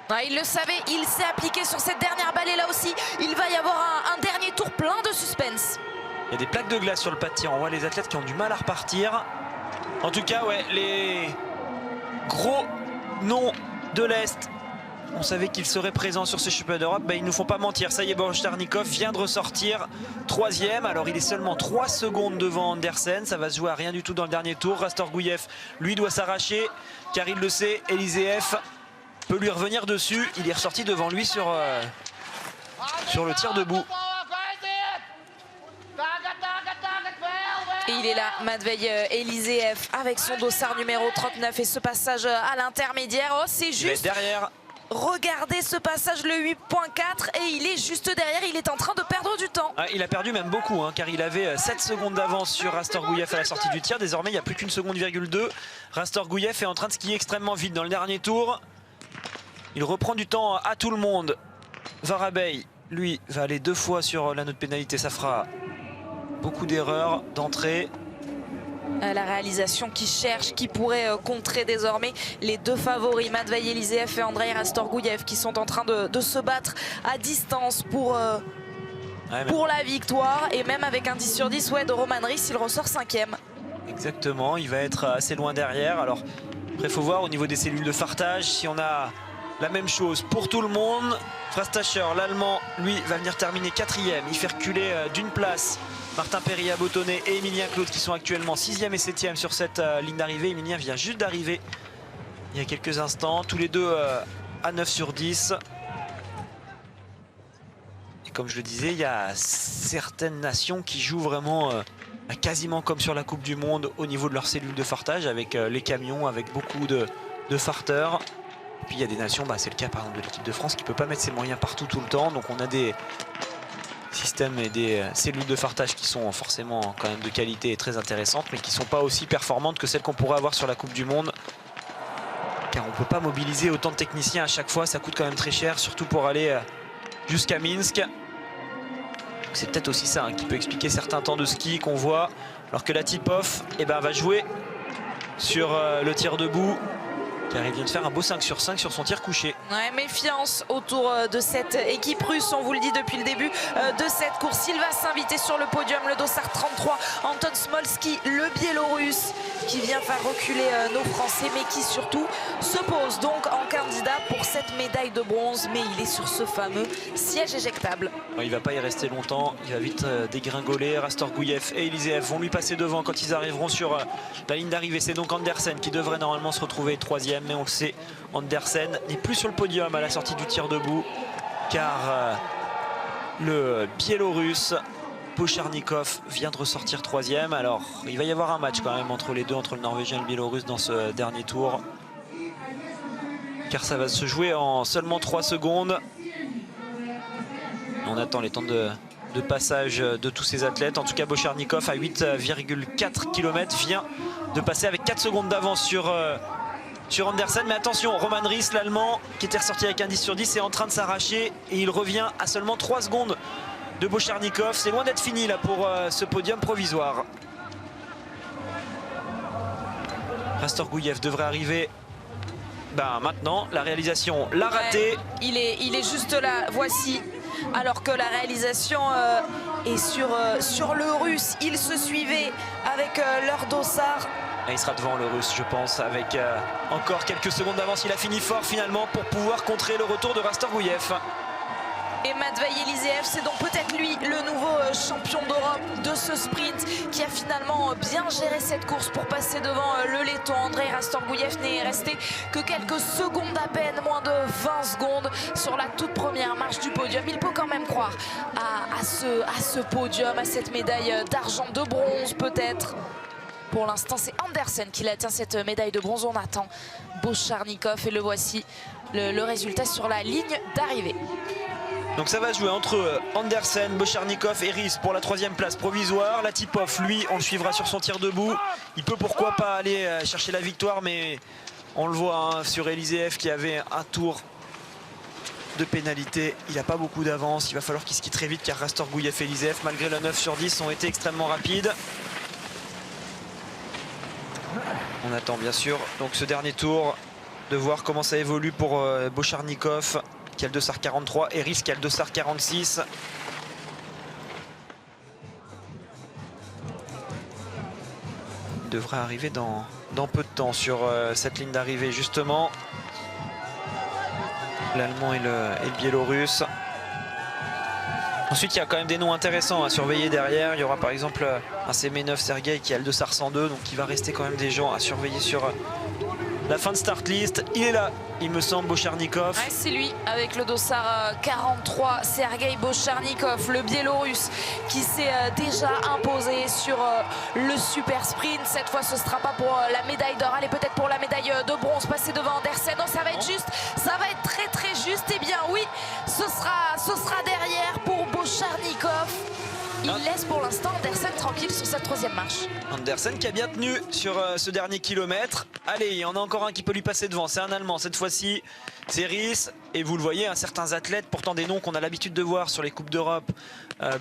S1: Ah, il le savait, il s'est appliqué sur cette dernière balle et là aussi, il va y avoir un dernier tour plein de suspense.
S2: Il y a des plaques de glace sur le pas de tir. On voit les athlètes qui ont du mal à repartir. En tout cas, ouais, les gros noms de l'Est, on savait qu'ils seraient présents sur ces championnats d'Europe. Ben, ils ne nous font pas mentir. Ça y est, Bocharnikov vient de ressortir 3e. Alors, il est seulement 3 secondes devant Andersen. Ça va se jouer à rien du tout dans le dernier tour. Rastorgouyev, lui, doit s'arracher, car il le sait. Eliseev peut lui revenir dessus. Il est ressorti devant lui sur le tir debout.
S1: Et il est là, Matvei Eliseev avec son dossard numéro 39 et ce passage à l'intermédiaire. Oh, c'est juste
S2: derrière.
S1: Regardez ce passage, le 8.4 et il est juste derrière, il est en train de perdre du temps.
S2: Ah, il a perdu même beaucoup, hein, car il avait 7 secondes d'avance sur Rastorgouyev à la sortie du tir. Désormais, il n'y a plus qu'une seconde, 2. Rastorgouyev est en train de skier extrêmement vite dans le dernier tour. Il reprend du temps à tout le monde. Varabey, lui, va aller 2 fois sur l'anneau de pénalité. Ça fera beaucoup d'erreurs d'entrée.
S1: La réalisation qui cherche, qui pourrait contrer désormais les deux favoris, Matvei Eliseev et Andrei Rastorgouyev, qui sont en train de se battre à distance pour la victoire. Et même avec un 10 sur 10, ouais, de Roman Ris, il ressort 5e.
S2: Exactement, il va être assez loin derrière. Alors après, il faut voir au niveau des cellules de fartage si on a la même chose pour tout le monde. Frastacher, l'Allemand, lui, va venir terminer 4e. Il fait reculer d'une place Martin Péria-Bottonnet et Emilien Claude qui sont actuellement 6e et 7e sur cette ligne d'arrivée. Emilien vient juste d'arriver il y a quelques instants. Tous les deux à 9 sur 10. Et comme je le disais, il y a certaines nations qui jouent vraiment quasiment comme sur la Coupe du Monde au niveau de leurs cellules de fartage, avec les camions, avec beaucoup de farteurs. Et puis il y a des nations, c'est le cas par exemple de l'équipe de France, qui ne peut pas mettre ses moyens partout tout le temps. Donc on a des systèmes et des cellules de fartage qui sont forcément quand même de qualité et très intéressantes, mais qui ne sont pas aussi performantes que celles qu'on pourrait avoir sur la Coupe du Monde. Car on ne peut pas mobiliser autant de techniciens à chaque fois, ça coûte quand même très cher, surtout pour aller jusqu'à Minsk. C'est peut-être aussi ça qui peut expliquer certains temps de ski qu'on voit, alors que la Tipov va jouer sur le tir debout. car il vient de faire un beau 5 sur 5 sur son tir couché.
S1: Ouais, méfiance autour de cette équipe russe, on vous le dit depuis le début de cette course. Il va s'inviter sur le podium, le dossard 33, Anton Smolski, le Biélorusse, qui vient faire reculer nos Français, mais qui surtout se pose donc en candidat pour cette médaille de bronze. Mais il est sur ce fameux siège éjectable.
S2: Il ne va pas y rester longtemps, il va vite dégringoler. Rastorgouyev et Eliseev vont lui passer devant quand ils arriveront sur la ligne d'arrivée. C'est donc Andersen qui devrait normalement se retrouver troisième, mais on le sait, Andersen n'est plus sur le podium à la sortie du tir debout, car le Biélorusse Bocharnikov vient de ressortir troisième. Alors il va y avoir un match quand même entre les deux, entre le Norvégien et le Biélorusse dans ce dernier tour, car ça va se jouer en seulement 3 secondes. On attend les temps de passage de tous ces athlètes. En tout cas, Bocharnikov à 8,4 km vient de passer avec 4 secondes d'avance sur Andersen. Mais attention, Roman Ries, l'Allemand, qui était ressorti avec un 10 sur 10, est en train de s'arracher et il revient à seulement 3 secondes de Bocharnikov. C'est loin d'être fini là pour ce podium provisoire. Rastorgouyev devrait arriver maintenant. La réalisation l'a raté.
S1: Il est juste là, voici. Alors que la réalisation est sur le Russe. Ils se suivaient avec leur dossard.
S2: Et il sera devant le Russe, je pense, avec encore quelques secondes d'avance. Il a fini fort finalement pour pouvoir contrer le retour de Rastorgouyev.
S1: Et Matvei Eliseev, c'est donc peut-être lui le nouveau champion d'Europe de ce sprint, qui a finalement bien géré cette course pour passer devant le Letton. Andrei Rastorgouyev n'est resté que quelques secondes à peine, moins de 20 secondes sur la toute première marche du podium. Il peut quand même croire à ce podium, à cette médaille d'argent, de bronze peut-être. Pour l'instant, c'est Andersen qui atteint cette médaille de bronze. On attend Bocharnikov et le voici, le résultat sur la ligne d'arrivée.
S2: Donc ça va se jouer entre Andersen, Bocharnikov et Ries pour la 3e place provisoire. Latipov, lui, on le suivra sur son tir debout. Il peut pourquoi pas aller chercher la victoire, mais on le voit sur Eliseev qui avait un tour de pénalité. Il n'a pas beaucoup d'avance. Il va falloir qu'il skie très vite car Rastorgouyev et Eliseev, malgré le 9 sur 10, ont été extrêmement rapides. On attend bien sûr donc ce dernier tour de voir comment ça évolue pour Bocharnikov, qui a le dossard 43, et Ries qui a le dossard 46. Il devrait arriver dans peu de temps sur cette ligne d'arrivée justement. L'Allemand et le Biélorusse. Ensuite, il y a quand même des noms intéressants à surveiller derrière. Il y aura par exemple un Semenov Sergei qui a le dossard 102, donc il va rester quand même des gens à surveiller sur la fin de start list. Il est là, il me semble, Bocharnikov.
S1: Ouais, c'est lui, avec le dossard 43, Sergei Bocharnikov, le Biélorusse, qui s'est déjà imposé sur le super sprint. Cette fois, ce ne sera pas pour la médaille d'or, allez, peut-être pour la médaille de bronze, passer devant Andersen. Non, ça va être juste, ça va être très très juste. Eh bien oui, ce sera derrière pour Bocharnikov. Il laisse pour l'instant Andersen tranquille sur sa 3e marche.
S2: Andersen qui a bien tenu sur ce dernier kilomètre. Allez, il y en a encore un qui peut lui passer devant. C'est un Allemand cette fois-ci, c'est Ries. Et vous le voyez, certains athlètes, pourtant des noms qu'on a l'habitude de voir sur les Coupes d'Europe,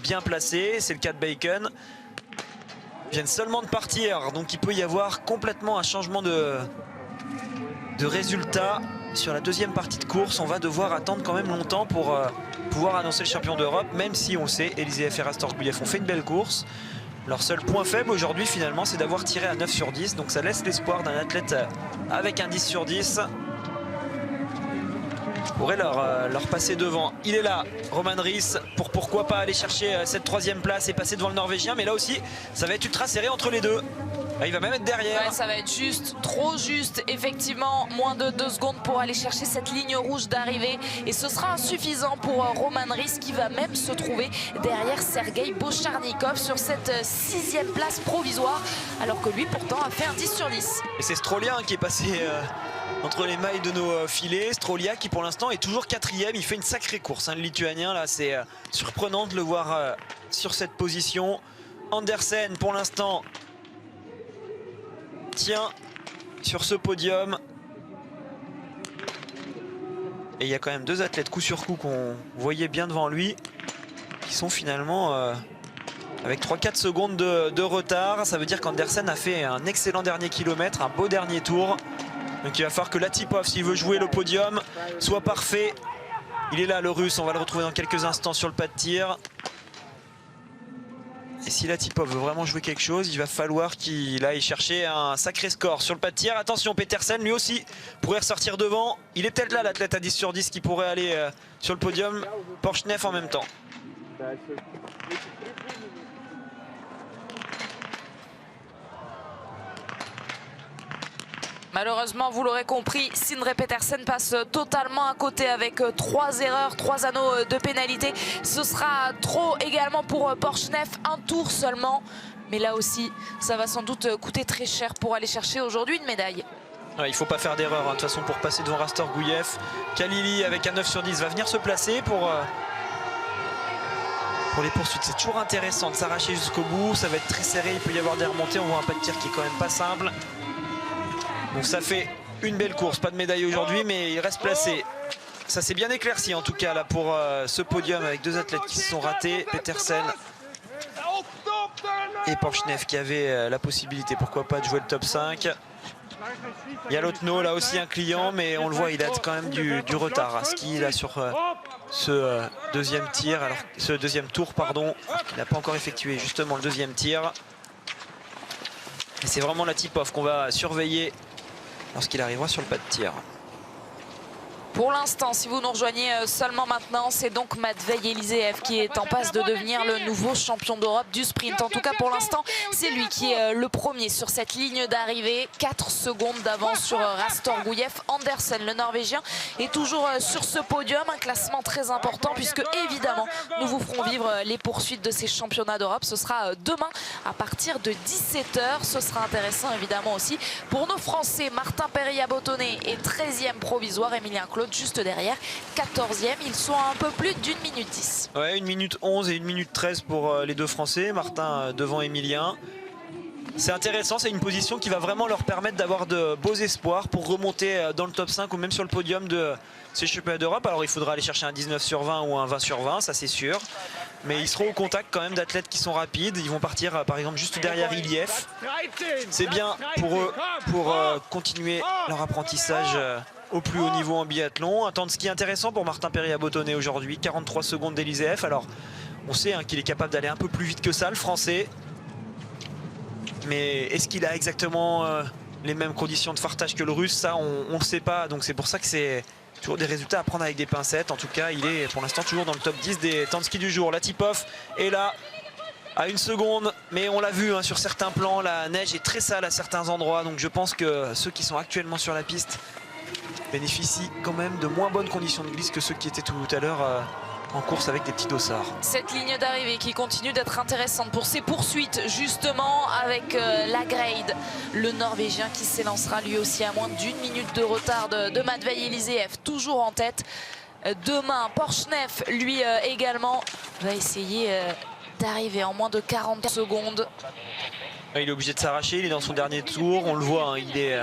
S2: bien placés. C'est le cas de Bacon. Viennent seulement de partir, donc il peut y avoir complètement un changement de résultat. Sur la 2e partie de course, on va devoir attendre quand même longtemps pour pouvoir annoncer le champion d'Europe, même si on le sait, Eliseev et Rastorgouyev ont fait une belle course. Leur seul point faible aujourd'hui finalement, c'est d'avoir tiré à 9 sur 10, donc ça laisse l'espoir d'un athlète avec un 10 sur 10 pourrait leur passer devant. Il est là, Roman Ries, pour pourquoi pas aller chercher cette 3e place et passer devant le Norvégien, mais là aussi ça va être ultra serré entre les deux. Il va même être derrière.
S1: Ouais, ça va être juste, trop juste, effectivement. Moins de 2 secondes pour aller chercher cette ligne rouge d'arrivée. Et ce sera insuffisant pour Roman Ries, qui va même se trouver derrière Sergei Bocharnikov sur cette 6e place provisoire. Alors que lui, pourtant, a fait un 10 sur 10.
S2: Et c'est Strolien qui est passé entre les mailles de nos filets. Strolia qui pour l'instant est toujours 4e. Il fait une sacrée course, le Lituanien. Là, c'est surprenant de le voir sur cette position. Andersen, pour l'instant, tient sur ce podium. Et il y a quand même 2 athlètes coup sur coup qu'on voyait bien devant lui, qui sont finalement avec 3-4 secondes de retard. Ça veut dire qu'Andersen a fait un excellent dernier kilomètre, un beau dernier tour. Donc il va falloir que Latipov, s'il veut jouer le podium, soit parfait. Il est là, le Russe, on va le retrouver dans quelques instants sur le pas de tir. Et si Latipov veut vraiment jouer quelque chose, il va falloir qu'il aille chercher un sacré score sur le pas de tir. Attention, Petersen lui aussi pourrait ressortir devant. Il est peut-être là, l'athlète à 10 sur 10 qui pourrait aller sur le podium. Porchnev en même temps.
S1: Malheureusement, vous l'aurez compris, Sindre Petersen passe totalement à côté avec 3 erreurs, 3 anneaux de pénalité. Ce sera trop également pour Porchnev, un tour seulement. Mais là aussi, ça va sans doute coûter très cher pour aller chercher aujourd'hui une médaille.
S2: Ouais, il ne faut pas faire d'erreur, hein. De toute façon, pour passer devant Rastorgouyev. Khalili avec un 9 sur 10 va venir se placer pour les poursuites. C'est toujours intéressant de s'arracher jusqu'au bout. Ça va être très serré, il peut y avoir des remontées. On voit un pas de tir qui est quand même pas simple. Donc ça fait une belle course, pas de médaille aujourd'hui, mais il reste placé. Ça s'est bien éclairci en tout cas là pour ce podium avec 2 athlètes qui se sont ratés, Petersen et Porchnev qui avaient la possibilité, pourquoi pas, de jouer le top 5. Yalotno là aussi un client, mais on le voit, il a quand même du retard à ski là sur ce deuxième tir, alors ce deuxième tour pardon, il n'a pas encore effectué justement le deuxième tir. Et c'est vraiment Latipov qu'on va surveiller lorsqu'il arrivera sur le pas de tir.
S1: Pour l'instant, si vous nous rejoignez seulement maintenant, c'est donc Matvei Eliseev qui est en passe de devenir le nouveau champion d'Europe du sprint. En tout cas, pour l'instant, c'est lui qui est le premier sur cette ligne d'arrivée. 4 secondes d'avance sur Rastorgouyev. Andersen, le Norvégien, est toujours sur ce podium. Un classement très important puisque, évidemment, nous vous ferons vivre les poursuites de ces championnats d'Europe. Ce sera demain à partir de 17 h. Ce sera intéressant, évidemment, aussi pour nos Français. Martin Péria-Bottonnet est 13e provisoire. Emilien Claude juste derrière, 14e. Ils sont à un peu plus d'1 minute 10.
S2: Ouais, 1 minute 11 et 1 minute 13 pour les 2 Français. Martin devant Emilien. C'est intéressant, c'est une position qui va vraiment leur permettre d'avoir de beaux espoirs pour remonter dans le top 5 ou même sur le podium de ces championnats d'Europe. Alors il faudra aller chercher un 19 sur 20 ou un 20 sur 20, ça c'est sûr. Mais ils seront au contact quand même d'athlètes qui sont rapides. Ils vont partir par exemple juste derrière Iliev. C'est bien pour eux pour continuer leur apprentissage au plus haut niveau en biathlon. Un temps de ski intéressant pour Martin Péria-Bottonnet aujourd'hui, 43 secondes d'Eliseev. Alors on sait qu'il est capable d'aller un peu plus vite que ça, le Français. Mais est-ce qu'il a exactement les mêmes conditions de fartage que le Russe? Ça, on ne sait pas. Donc c'est pour ça que c'est toujours des résultats à prendre avec des pincettes. En tout cas, il est pour l'instant toujours dans le top 10 des temps de ski du jour. Latipov est là à 1 seconde. Mais on l'a vu sur certains plans, la neige est très sale à certains endroits. Donc je pense que ceux qui sont actuellement sur la piste bénéficient quand même de moins bonnes conditions de glisse que ceux qui étaient tout à l'heure en course avec des petits dossards.
S1: Cette ligne d'arrivée qui continue d'être intéressante pour ses poursuites justement avec Lagrade, le Norvégien qui s'élancera lui aussi à moins d'1 minute de retard de Matvei Eliseev, toujours en tête. Demain, Porchnev lui également va essayer d'arriver en moins de 40 secondes.
S2: Il est obligé de s'arracher, il est dans son dernier tour, on le voit, il est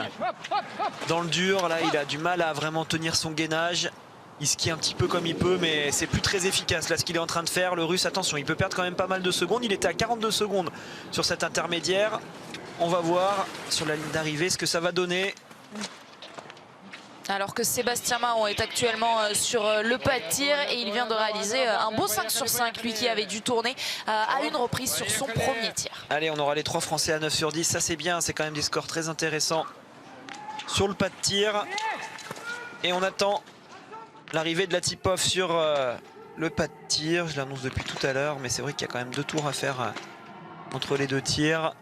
S2: dans le dur, là il a du mal à vraiment tenir son gainage. Il skie un petit peu comme il peut, mais c'est plus très efficace là ce qu'il est en train de faire. Le Russe, attention, il peut perdre quand même pas mal de secondes. Il était à 42 secondes sur cet intermédiaire. On va voir sur la ligne d'arrivée ce que ça va donner.
S1: Alors que Sébastien Mahon est actuellement sur le pas de tir et il vient de réaliser un beau 5 sur 5, lui qui avait dû tourner à une reprise sur son premier tir.
S2: Allez, on aura les 3 Français à 9 sur 10, ça c'est bien, c'est quand même des scores très intéressants sur le pas de tir. Et on attend l'arrivée de Latipov sur le pas de tir. Je l'annonce depuis tout à l'heure, mais c'est vrai qu'il y a quand même 2 tours à faire entre les 2 tirs.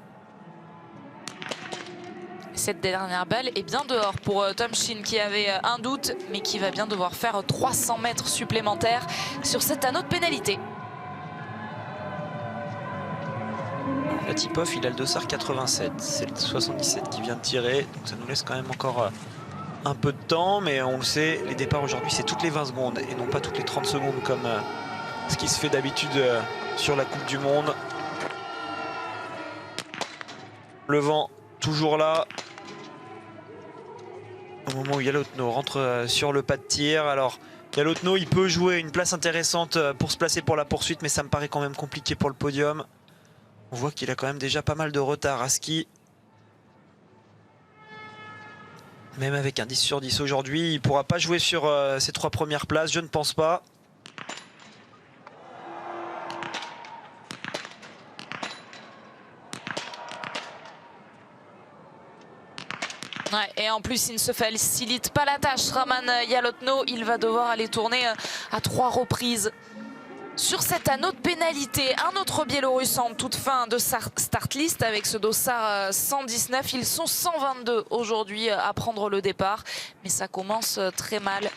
S1: Cette dernière balle est bien dehors pour Tom Shin qui avait un doute, mais qui va bien devoir faire 300 mètres supplémentaires sur cet anneau de pénalité.
S2: Latipov, il a le dossard 87, c'est le 77 qui vient de tirer, donc ça nous laisse quand même encore un peu de temps, mais on le sait, les départs aujourd'hui c'est toutes les 20 secondes et non pas toutes les 30 secondes comme ce qui se fait d'habitude sur la Coupe du Monde. Le vent toujours là. Au moment où Yalotno rentre sur le pas de tir. Alors Yalotno, il peut jouer une place intéressante pour se placer pour la poursuite, mais ça me paraît quand même compliqué pour le podium. On voit qu'il a quand même déjà pas mal de retard à ski. Même avec un 10 sur 10 aujourd'hui, il ne pourra pas jouer sur ces 3 premières places, je ne pense pas.
S1: Ouais, et en plus, il ne se facilite pas la tâche. Raman Yalotno, il va devoir aller tourner à 3 reprises sur cet anneau de pénalité. Un autre Biélorusse en toute fin de start list avec ce dossard 119. Ils sont 122 aujourd'hui à prendre le départ, mais ça commence très mal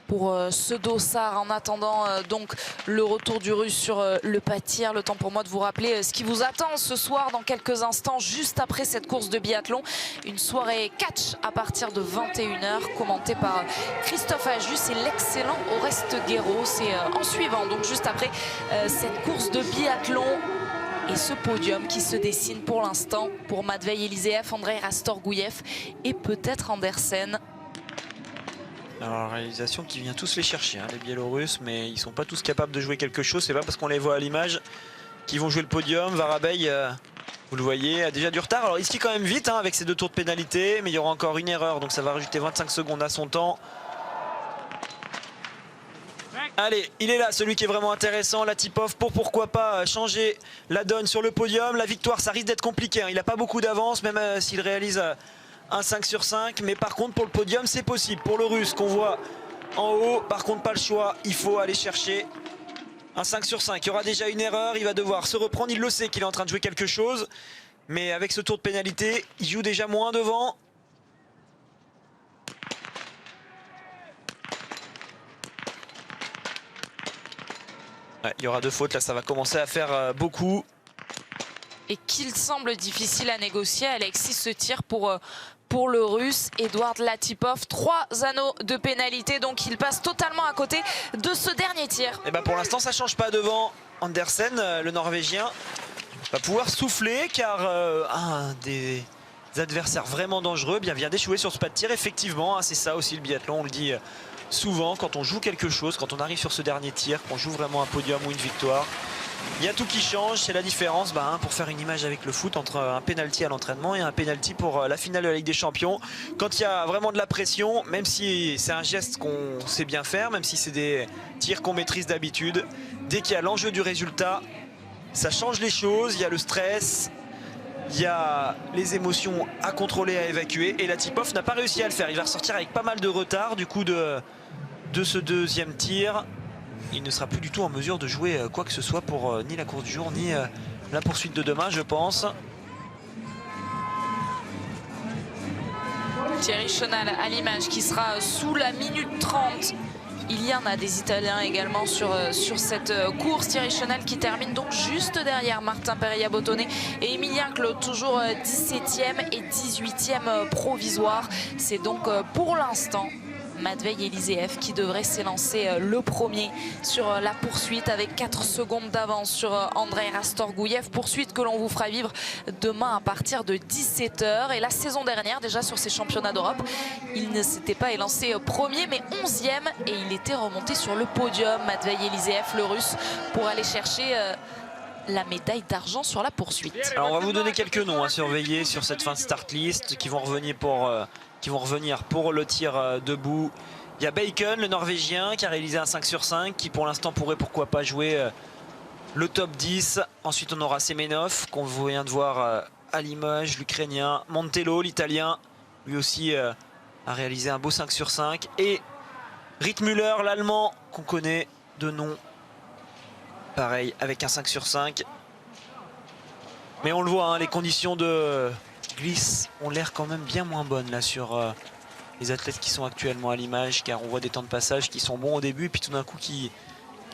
S1: pour ce dossard. En attendant donc le retour du Russe sur le pas de tir, le temps pour moi de vous rappeler ce qui vous attend ce soir dans quelques instants, juste après cette course de biathlon. Une soirée catch à partir de 21 h, commentée par Christophe Ajus et l'excellent Oreste Guéraud. C'est en suivant, donc juste après cette course de biathlon. Et ce podium qui se dessine pour l'instant pour Matvei Eliseev, Andrei Rastorgouyev et peut-être Andersen.
S2: Alors, réalisation qui vient tous les chercher, hein, les Biélorusses, mais ils ne sont pas tous capables de jouer quelque chose. C'est pas parce qu'on les voit à l'image qu'ils vont jouer le podium. Varabey, vous le voyez, a déjà du retard. Alors, il skie quand même vite hein, avec ses 2 tours de pénalité, mais il y aura encore une erreur, donc ça va rajouter 25 secondes à son temps. Allez, il est là, celui qui est vraiment intéressant, Latipov, pour pourquoi pas changer la donne sur le podium. La victoire, ça risque d'être compliqué, hein. Il n'a pas beaucoup d'avance, même s'il réalise un 5 sur 5. Mais par contre, pour le podium, c'est possible. Pour le Russe, qu'on voit en haut, par contre, pas le choix. Il faut aller chercher un 5 sur 5. Il y aura déjà une erreur, il va devoir se reprendre. Il le sait qu'il est en train de jouer quelque chose. Mais avec ce tour de pénalité, il joue déjà moins devant. Ouais, il y aura 2 fautes, là ça va commencer à faire beaucoup.
S1: Et qu'il semble difficile à négocier, Alexis, ce tir pour le Russe. Edouard Latipov, 3 anneaux de pénalité, donc il passe totalement à côté de ce dernier tir.
S2: Et ben pour l'instant ça ne change pas devant Andersen, le Norvégien va pouvoir souffler car un des adversaires vraiment dangereux vient d'échouer sur ce pas de tir. Effectivement, hein, c'est ça aussi le biathlon, on le dit souvent, quand on joue quelque chose, quand on arrive sur ce dernier tir, qu'on joue vraiment un podium ou une victoire, il y a tout qui change. C'est la différence pour faire une image avec le foot entre un penalty à l'entraînement et un penalty pour la finale de la Ligue des Champions. Quand il y a vraiment de la pression, même si c'est un geste qu'on sait bien faire, même si c'est des tirs qu'on maîtrise d'habitude, dès qu'il y a l'enjeu du résultat, ça change les choses. Il y a le stress, il y a les émotions à contrôler, à évacuer, et Latipov n'a pas réussi à le faire. Il va ressortir avec pas mal de retard du coup de ce deuxième tir. Il ne sera plus du tout en mesure de jouer quoi que ce soit pour ni la course du jour ni la poursuite de demain, je pense.
S1: Thierry Chenal à l'image qui sera sous la minute 30. Il y en a des Italiens également sur cette course. Thierry Chenal qui termine donc juste derrière Martin Pereira-Botone et Emilien Claude, toujours 17e et 18e provisoire. C'est donc pour l'instant Matvei Eliseev qui devrait s'élancer le premier sur la poursuite avec 4 secondes d'avance sur Andrei Rastorgouyev. Poursuite que l'on vous fera vivre demain à partir de 17 h. Et la saison dernière, déjà sur ces championnats d'Europe, il ne s'était pas élancé premier mais 11e et il était remonté sur le podium, Matvei Eliseev, le Russe, pour aller chercher la médaille d'argent sur la poursuite.
S2: Alors on va vous donner quelques noms à surveiller sur cette fin de start list qui vont revenir pour le tir debout. Il y a Bacon, le Norvégien, qui a réalisé un 5 sur 5, qui pour l'instant pourrait pourquoi pas jouer le top 10. Ensuite on aura Semenov, qu'on vient de voir à l'image, l'Ukrainien. Montello, l'Italien, lui aussi a réalisé un beau 5 sur 5. Et Rittmüller, l'Allemand, qu'on connaît de nom. Pareil, avec un 5 sur 5. Mais on le voit, hein, les conditions de glisse ont l'air quand même bien moins bonnes là sur les athlètes qui sont actuellement à l'image, car on voit des temps de passage qui sont bons au début et puis tout d'un coup qui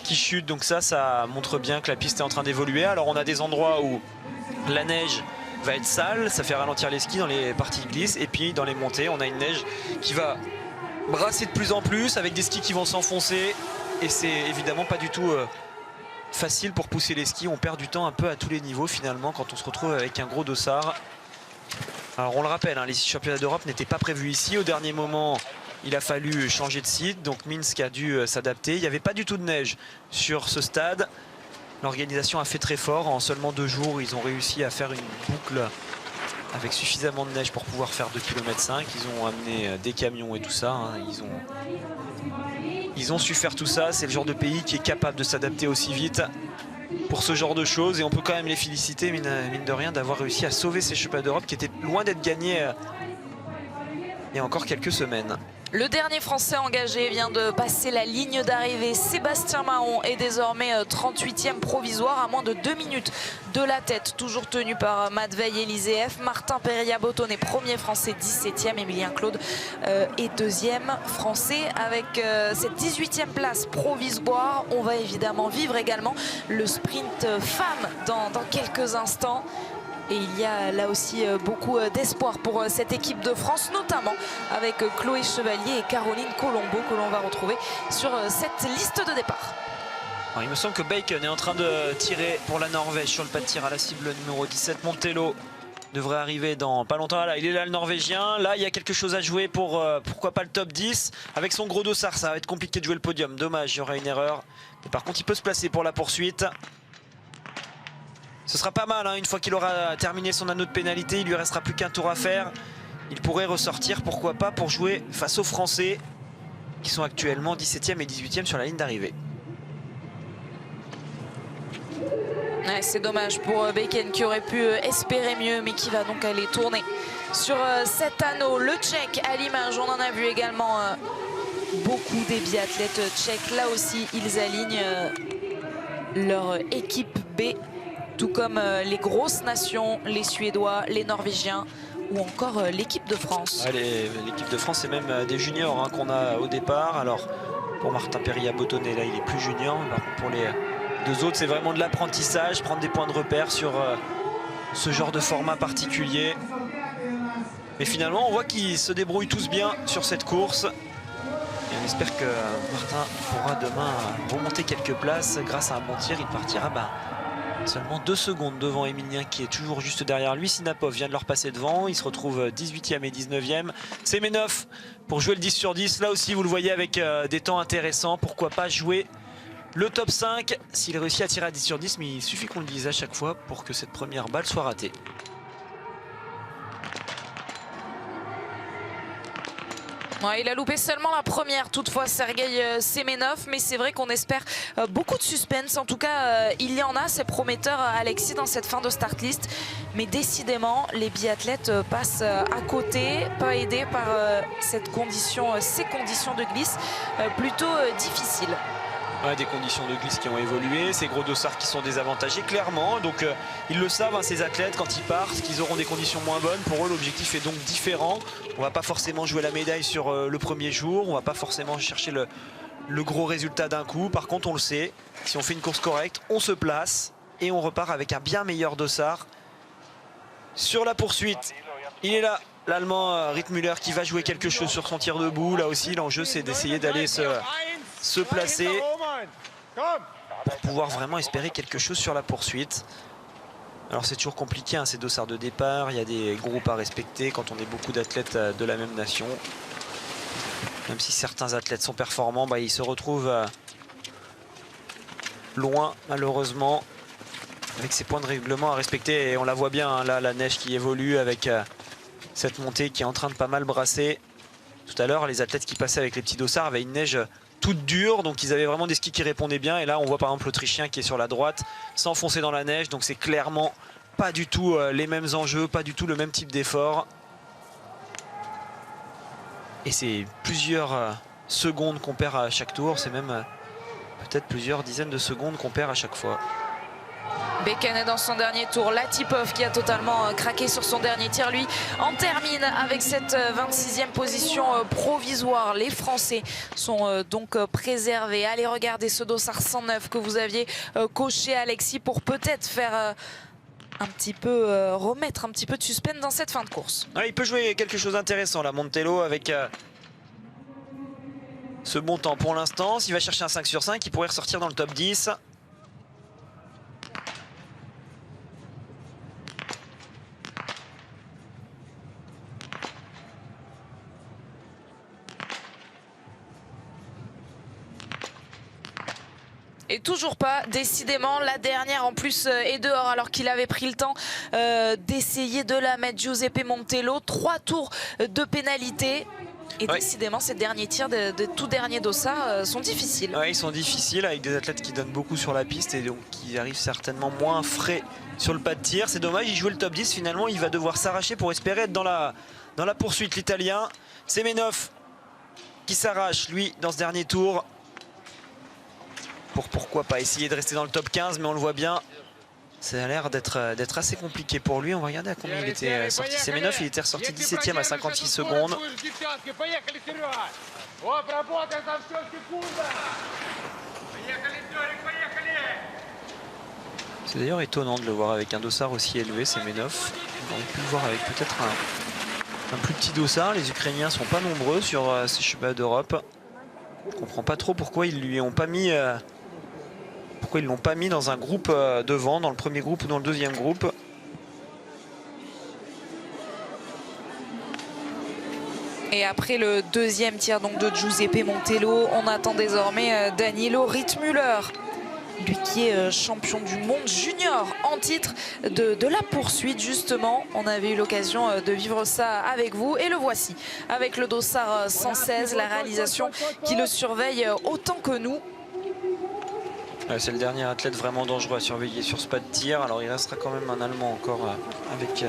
S2: chutent. Donc ça montre bien que la piste est en train d'évoluer. Alors on a des endroits où la neige va être sale, ça fait ralentir les skis dans les parties de glisse, et puis dans les montées on a une neige qui va brasser de plus en plus avec des skis qui vont s'enfoncer, et c'est évidemment pas du tout facile pour pousser les skis. On perd du temps un peu à tous les niveaux finalement quand on se retrouve avec un gros dossard. Alors on le rappelle, hein, les championnats d'Europe n'étaient pas prévus ici. Au dernier moment il a fallu changer de site, donc Minsk a dû s'adapter. Il n'y avait pas du tout de neige sur ce stade. L'organisation a fait très fort. En seulement 2 jours ils ont réussi à faire une boucle avec suffisamment de neige pour pouvoir faire 2,5 km. Ils ont amené des camions et tout ça. Hein. Ils ont su faire tout ça. C'est le genre de pays qui est capable de s'adapter aussi vite pour ce genre de choses. Et on peut quand même les féliciter, mine de rien, d'avoir réussi à sauver ces championnats d'Europe qui étaient loin d'être gagnés il y a encore quelques semaines.
S1: Le dernier Français engagé vient de passer la ligne d'arrivée. Sébastien Mahon est désormais 38e provisoire à moins de 2 minutes de la tête. Toujours tenu par Matvei Eliseev. Martin Péria-Botton est premier Français, 17e. Emilien Claude est deuxième Français. Avec cette 18e place provisoire, on va évidemment vivre également le sprint femme dans quelques instants. Et il y a là aussi beaucoup d'espoir pour cette équipe de France, notamment avec Chloé Chevalier et Caroline Colombo que l'on va retrouver sur cette liste de départ.
S2: Alors, il me semble que Bacon est en train de tirer pour la Norvège sur le pas de tir à la cible numéro 17. Montello devrait arriver dans pas longtemps. Là, il est là le Norvégien. Là, il y a quelque chose à jouer pour pourquoi pas le top 10. Avec son gros dossard, ça va être compliqué de jouer le podium. Dommage, il y aura une erreur. Mais par contre, il peut se placer pour la poursuite. Ce sera pas mal, hein, une fois qu'il aura terminé son anneau de pénalité, il lui restera plus qu'un tour à faire. Il pourrait ressortir, pourquoi pas, pour jouer face aux Français qui sont actuellement 17e et 18e sur la ligne d'arrivée.
S1: Ouais, c'est dommage pour Bacon qui aurait pu espérer mieux, mais qui va donc aller tourner sur cet anneau. Le Tchèque à l'image, on en a vu également beaucoup des biathlètes tchèques. Là aussi, ils alignent leur équipe B. Tout comme les grosses nations, les Suédois, les Norvégiens ou encore l'équipe de France.
S2: L'équipe de France, c'est même des juniors hein, qu'on a au départ. Alors pour Martin Péria-Botton, là il est plus junior. Par contre pour les deux autres, c'est vraiment de l'apprentissage, prendre des points de repère sur ce genre de format particulier. Mais finalement, on voit qu'ils se débrouillent tous bien sur cette course. Et on espère que Martin pourra demain remonter quelques places grâce à un bon tir. Il partira seulement 2 secondes devant Emilien qui est toujours juste derrière lui. Sinapov vient de leur passer devant. Il se retrouve 18e et 19e. Semenov pour jouer le 10 sur 10. Là aussi, vous le voyez avec des temps intéressants. Pourquoi pas jouer le top 5 s'il réussit à tirer à 10 sur 10. Mais il suffit qu'on le dise à chaque fois pour que cette première balle soit ratée.
S1: Ouais, il a loupé seulement la première, toutefois, Sergueï Semenov. Mais c'est vrai qu'on espère beaucoup de suspense. En tout cas, il y en a, c'est prometteur, Alexis, dans cette fin de start list. Mais décidément, les biathlètes passent à côté, pas aidés par ces conditions de glisse plutôt difficiles.
S2: Ouais, des conditions de glisse qui ont évolué, ces gros dossards qui sont désavantagés clairement, donc ils le savent hein, ces athlètes quand ils partent qu'ils auront des conditions moins bonnes. Pour eux l'objectif est donc différent. On va pas forcément jouer la médaille sur le premier jour, on va pas forcément chercher le gros résultat d'un coup. Par contre on le sait, si on fait une course correcte, on se place et on repart avec un bien meilleur dossard sur la poursuite. Il est là, l'Allemand Rittmüller qui va jouer quelque chose sur son tir debout. Là aussi l'enjeu c'est d'essayer d'aller se placer pour pouvoir vraiment espérer quelque chose sur la poursuite. Alors c'est toujours compliqué hein, ces dossards de départ, il y a des groupes à respecter quand on est beaucoup d'athlètes de la même nation. Même si certains athlètes sont performants, ils se retrouvent loin malheureusement avec ces points de règlement à respecter. Et on la voit bien hein, là, la neige qui évolue avec cette montée qui est en train de pas mal brasser. Tout à l'heure les athlètes qui passaient avec les petits dossards avaient une neige toute dure, donc ils avaient vraiment des skis qui répondaient bien. Et là on voit par exemple l'Autrichien qui est sur la droite s'enfoncer dans la neige, donc c'est clairement pas du tout les mêmes enjeux, pas du tout le même type d'effort. Et c'est plusieurs secondes qu'on perd à chaque tour, c'est même peut-être plusieurs dizaines de secondes qu'on perd à chaque fois.
S1: Bacon est dans son dernier tour. Latipov qui a totalement craqué sur son dernier tir, lui, en termine avec cette 26e position provisoire. Les Français sont donc préservés. Allez regarder ce dossard 109 que vous aviez coché, Alexis, pour peut-être faire un petit peu remettre un petit peu de suspense dans cette fin de course.
S2: Ouais, il peut jouer quelque chose d'intéressant là, Montello, avec ce bon temps pour l'instant. S'il va chercher un 5 sur 5, il pourrait ressortir dans le top 10.
S1: Et toujours pas, décidément, la dernière en plus est dehors alors qu'il avait pris le temps d'essayer de la mettre. Giuseppe Montello, 3 tours de pénalité. Et décidément, ces derniers tirs de tout dernier dossard sont difficiles.
S2: Ouais, ils sont difficiles avec des athlètes qui donnent beaucoup sur la piste et donc qui arrivent certainement moins frais sur le pas de tir. C'est dommage, il jouait le top 10. Finalement, il va devoir s'arracher pour espérer être dans la poursuite. L'Italien, Semenov qui s'arrache, lui, dans ce dernier tour. Pourquoi pas essayer de rester dans le top 15, mais on le voit bien. Ça a l'air d'être assez compliqué pour lui. On va regarder à combien il était sorti. Semenov, il était ressorti 17e à 56 secondes. C'est d'ailleurs étonnant de le voir avec un dossard aussi élevé, Semenov. On aurait pu le voir avec peut-être un plus petit dossard. Les Ukrainiens sont pas nombreux sur ces championnats d'Europe. Je comprends pas trop pourquoi ils lui ont pas mis... Pourquoi ils l'ont pas mis dans un groupe devant, dans le premier groupe ou dans le deuxième groupe.
S1: Et après le deuxième tir donc de Giuseppe Montello, on attend désormais Danilo Rittmüller, lui qui est champion du monde junior en titre de la poursuite justement. On avait eu l'occasion de vivre ça avec vous et le voici avec le dossard 116, la réalisation qui le surveille autant que nous.
S2: C'est le dernier athlète vraiment dangereux à surveiller sur ce pas de tir. Alors il restera quand même un Allemand encore avec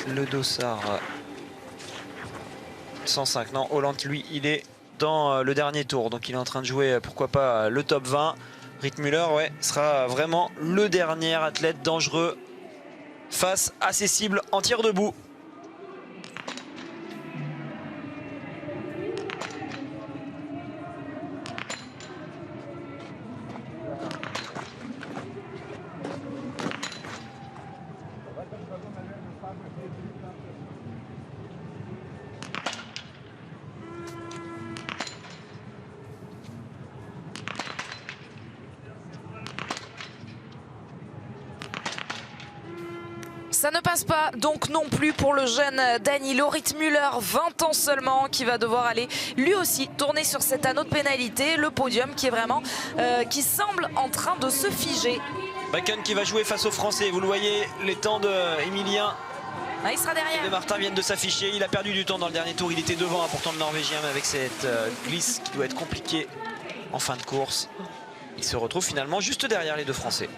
S2: le dossard 105. Non, Holland, lui, il est dans le dernier tour. Donc il est en train de jouer, pourquoi pas, le top 20. Rittmüller, ouais, sera vraiment le dernier athlète dangereux face à ses cibles en tir debout.
S1: Ça ne passe pas donc non plus pour le jeune Danilo Rittmüller, 20 ans seulement, qui va devoir aller lui aussi tourner sur cet anneau de pénalité. Le podium qui est vraiment, qui semble en train de se figer.
S2: Bakken qui va jouer face aux Français. Vous le voyez, les temps d'Emilien
S1: il sera derrière.
S2: et de Martin viennent de s'afficher. Il a perdu du temps dans le dernier tour. Il était devant, pourtant le Norvégien, mais avec cette glisse qui doit être compliquée en fin de course. Il se retrouve finalement juste derrière les deux Français.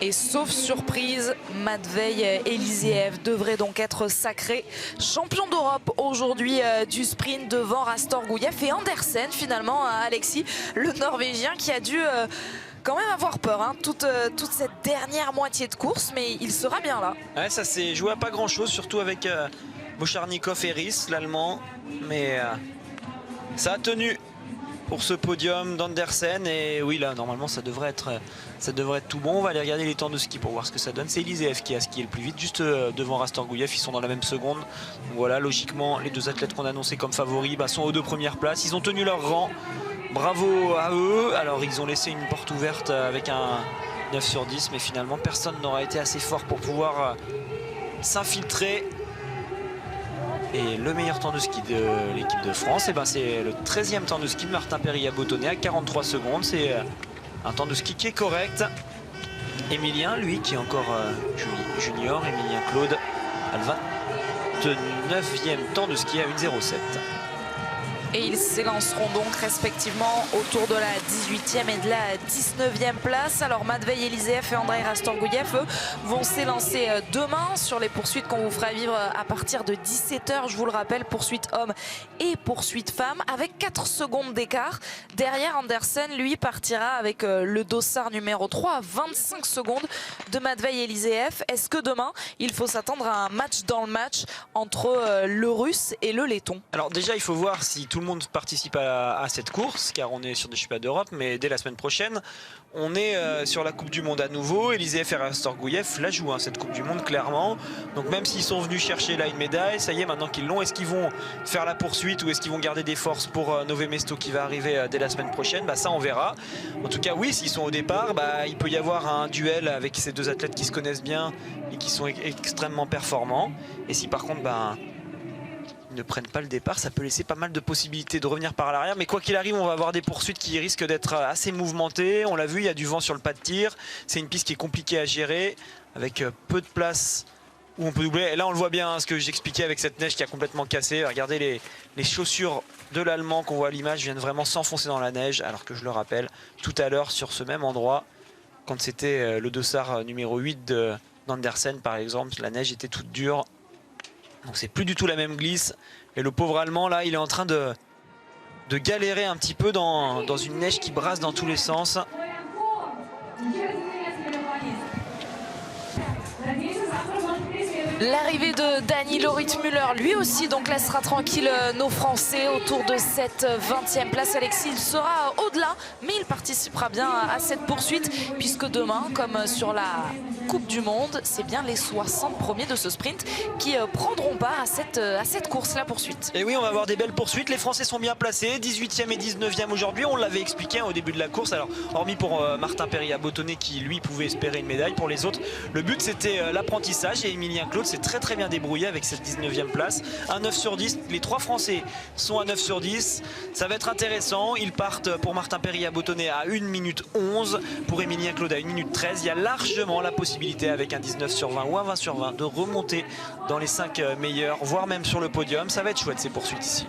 S1: Et sauf surprise, Matvei Eliseev devrait donc être sacré champion d'Europe aujourd'hui du sprint devant Rastor Gouyev et Andersen finalement, Alexis, le Norvégien qui a dû quand même avoir peur toute cette dernière moitié de course, mais il sera bien là.
S2: Ouais, ça s'est joué à pas grand chose, surtout avec Bocharnikov et Ries, l'Allemand, mais ça a tenu pour ce podium d'Andersen. Et oui, là normalement ça devrait être tout bon. On va aller regarder les temps de ski pour voir ce que ça donne. C'est Eliseev qui a skié le plus vite, juste devant Rastor Gouyev. Ils sont dans la même seconde. Donc voilà, logiquement les deux athlètes qu'on a annoncés comme favoris sont aux 2 premières places. Ils ont tenu leur rang, bravo à eux. Alors ils ont laissé une porte ouverte avec un 9 sur 10, mais finalement personne n'aura été assez fort pour pouvoir s'infiltrer. Et le meilleur temps de ski de l'équipe de France, c'est le 13e temps de ski de Martin Périllat-Bottonnet à 43 secondes. C'est un temps de ski qui est correct. Emilien, lui, qui est encore junior, Emilien Claude, a le 29e temps de ski à 1,07.
S1: Et ils s'élanceront donc respectivement autour de la 18e et de la 19e place. Alors Matvei Eliseev et Andrei Rastor Gouyev, eux, vont s'élancer demain sur les poursuites qu'on vous fera vivre à partir de 17 h. Je vous le rappelle, poursuite hommes et poursuite femmes avec 4 secondes d'écart. Derrière, Andersen, lui, partira avec le dossard numéro 3 à 25 secondes de Matvei Eliseev. Est-ce que demain, il faut s'attendre à un match dans le match entre le Russe et le Letton?
S2: Alors déjà, il faut voir si tout le monde participe à cette course, car on est sur des championnats d'Europe, mais dès la semaine prochaine on est sur la Coupe du Monde à nouveau. Eliseev et Rastor Gouyev la jouent cette Coupe du Monde clairement, donc même s'ils sont venus chercher là une médaille, ça y est, maintenant qu'ils l'ont, est-ce qu'ils vont faire la poursuite ou est-ce qu'ils vont garder des forces pour Nové Mesto qui va arriver dès la semaine prochaine? Ça on verra. En tout cas oui, s'ils sont au départ, il peut y avoir un duel avec ces deux athlètes qui se connaissent bien et qui sont extrêmement performants. Et si par contre ne prennent pas le départ, ça peut laisser pas mal de possibilités de revenir par l'arrière. Mais quoi qu'il arrive, on va avoir des poursuites qui risquent d'être assez mouvementées. On l'a vu, il y a du vent sur le pas de tir. C'est une piste qui est compliquée à gérer, avec peu de place où on peut doubler. Et là, on le voit bien, hein, ce que j'expliquais avec cette neige qui a complètement cassé. Regardez les chaussures de l'Allemand qu'on voit à l'image viennent vraiment s'enfoncer dans la neige. Alors que je le rappelle, tout à l'heure, sur ce même endroit, quand c'était le dossard numéro 8 d'Andersen, par exemple, la neige était toute dure. Donc c'est plus du tout la même glisse. Et le pauvre Allemand, là, il est en train de galérer un petit peu dans une neige qui brasse dans tous les sens.
S1: L'arrivée de Danilo Rittmüller, lui aussi, donc laissera tranquille nos Français autour de cette 20e place. Alexis, il sera au-delà, mais il participera bien à cette poursuite, puisque demain, comme sur la Coupe du Monde, c'est bien les 60 premiers de ce sprint qui prendront part à cette course, la poursuite.
S2: Et oui, on va avoir des belles poursuites. Les Français sont bien placés, 18e et 19e aujourd'hui. On l'avait expliqué au début de la course. Alors, hormis pour Martin Périllat-Bottonnet qui, lui, pouvait espérer une médaille. Pour les autres, le but, c'était l'apprentissage. Et Emilien Claude s'est très très bien débrouillé avec cette 19e place. Un 9 sur 10. Les 3 Français sont à 9 sur 10. Ça va être intéressant. Ils partent pour Martin Périllat-Bottonnet à 1 minute 11. Pour Emilien Claude à 1 minute 13. Il y a largement la possibilité avec un 19 sur 20 ou un 20 sur 20 de remonter dans les 5 meilleurs, voire même sur le podium. Ça va être chouette ces poursuites ici.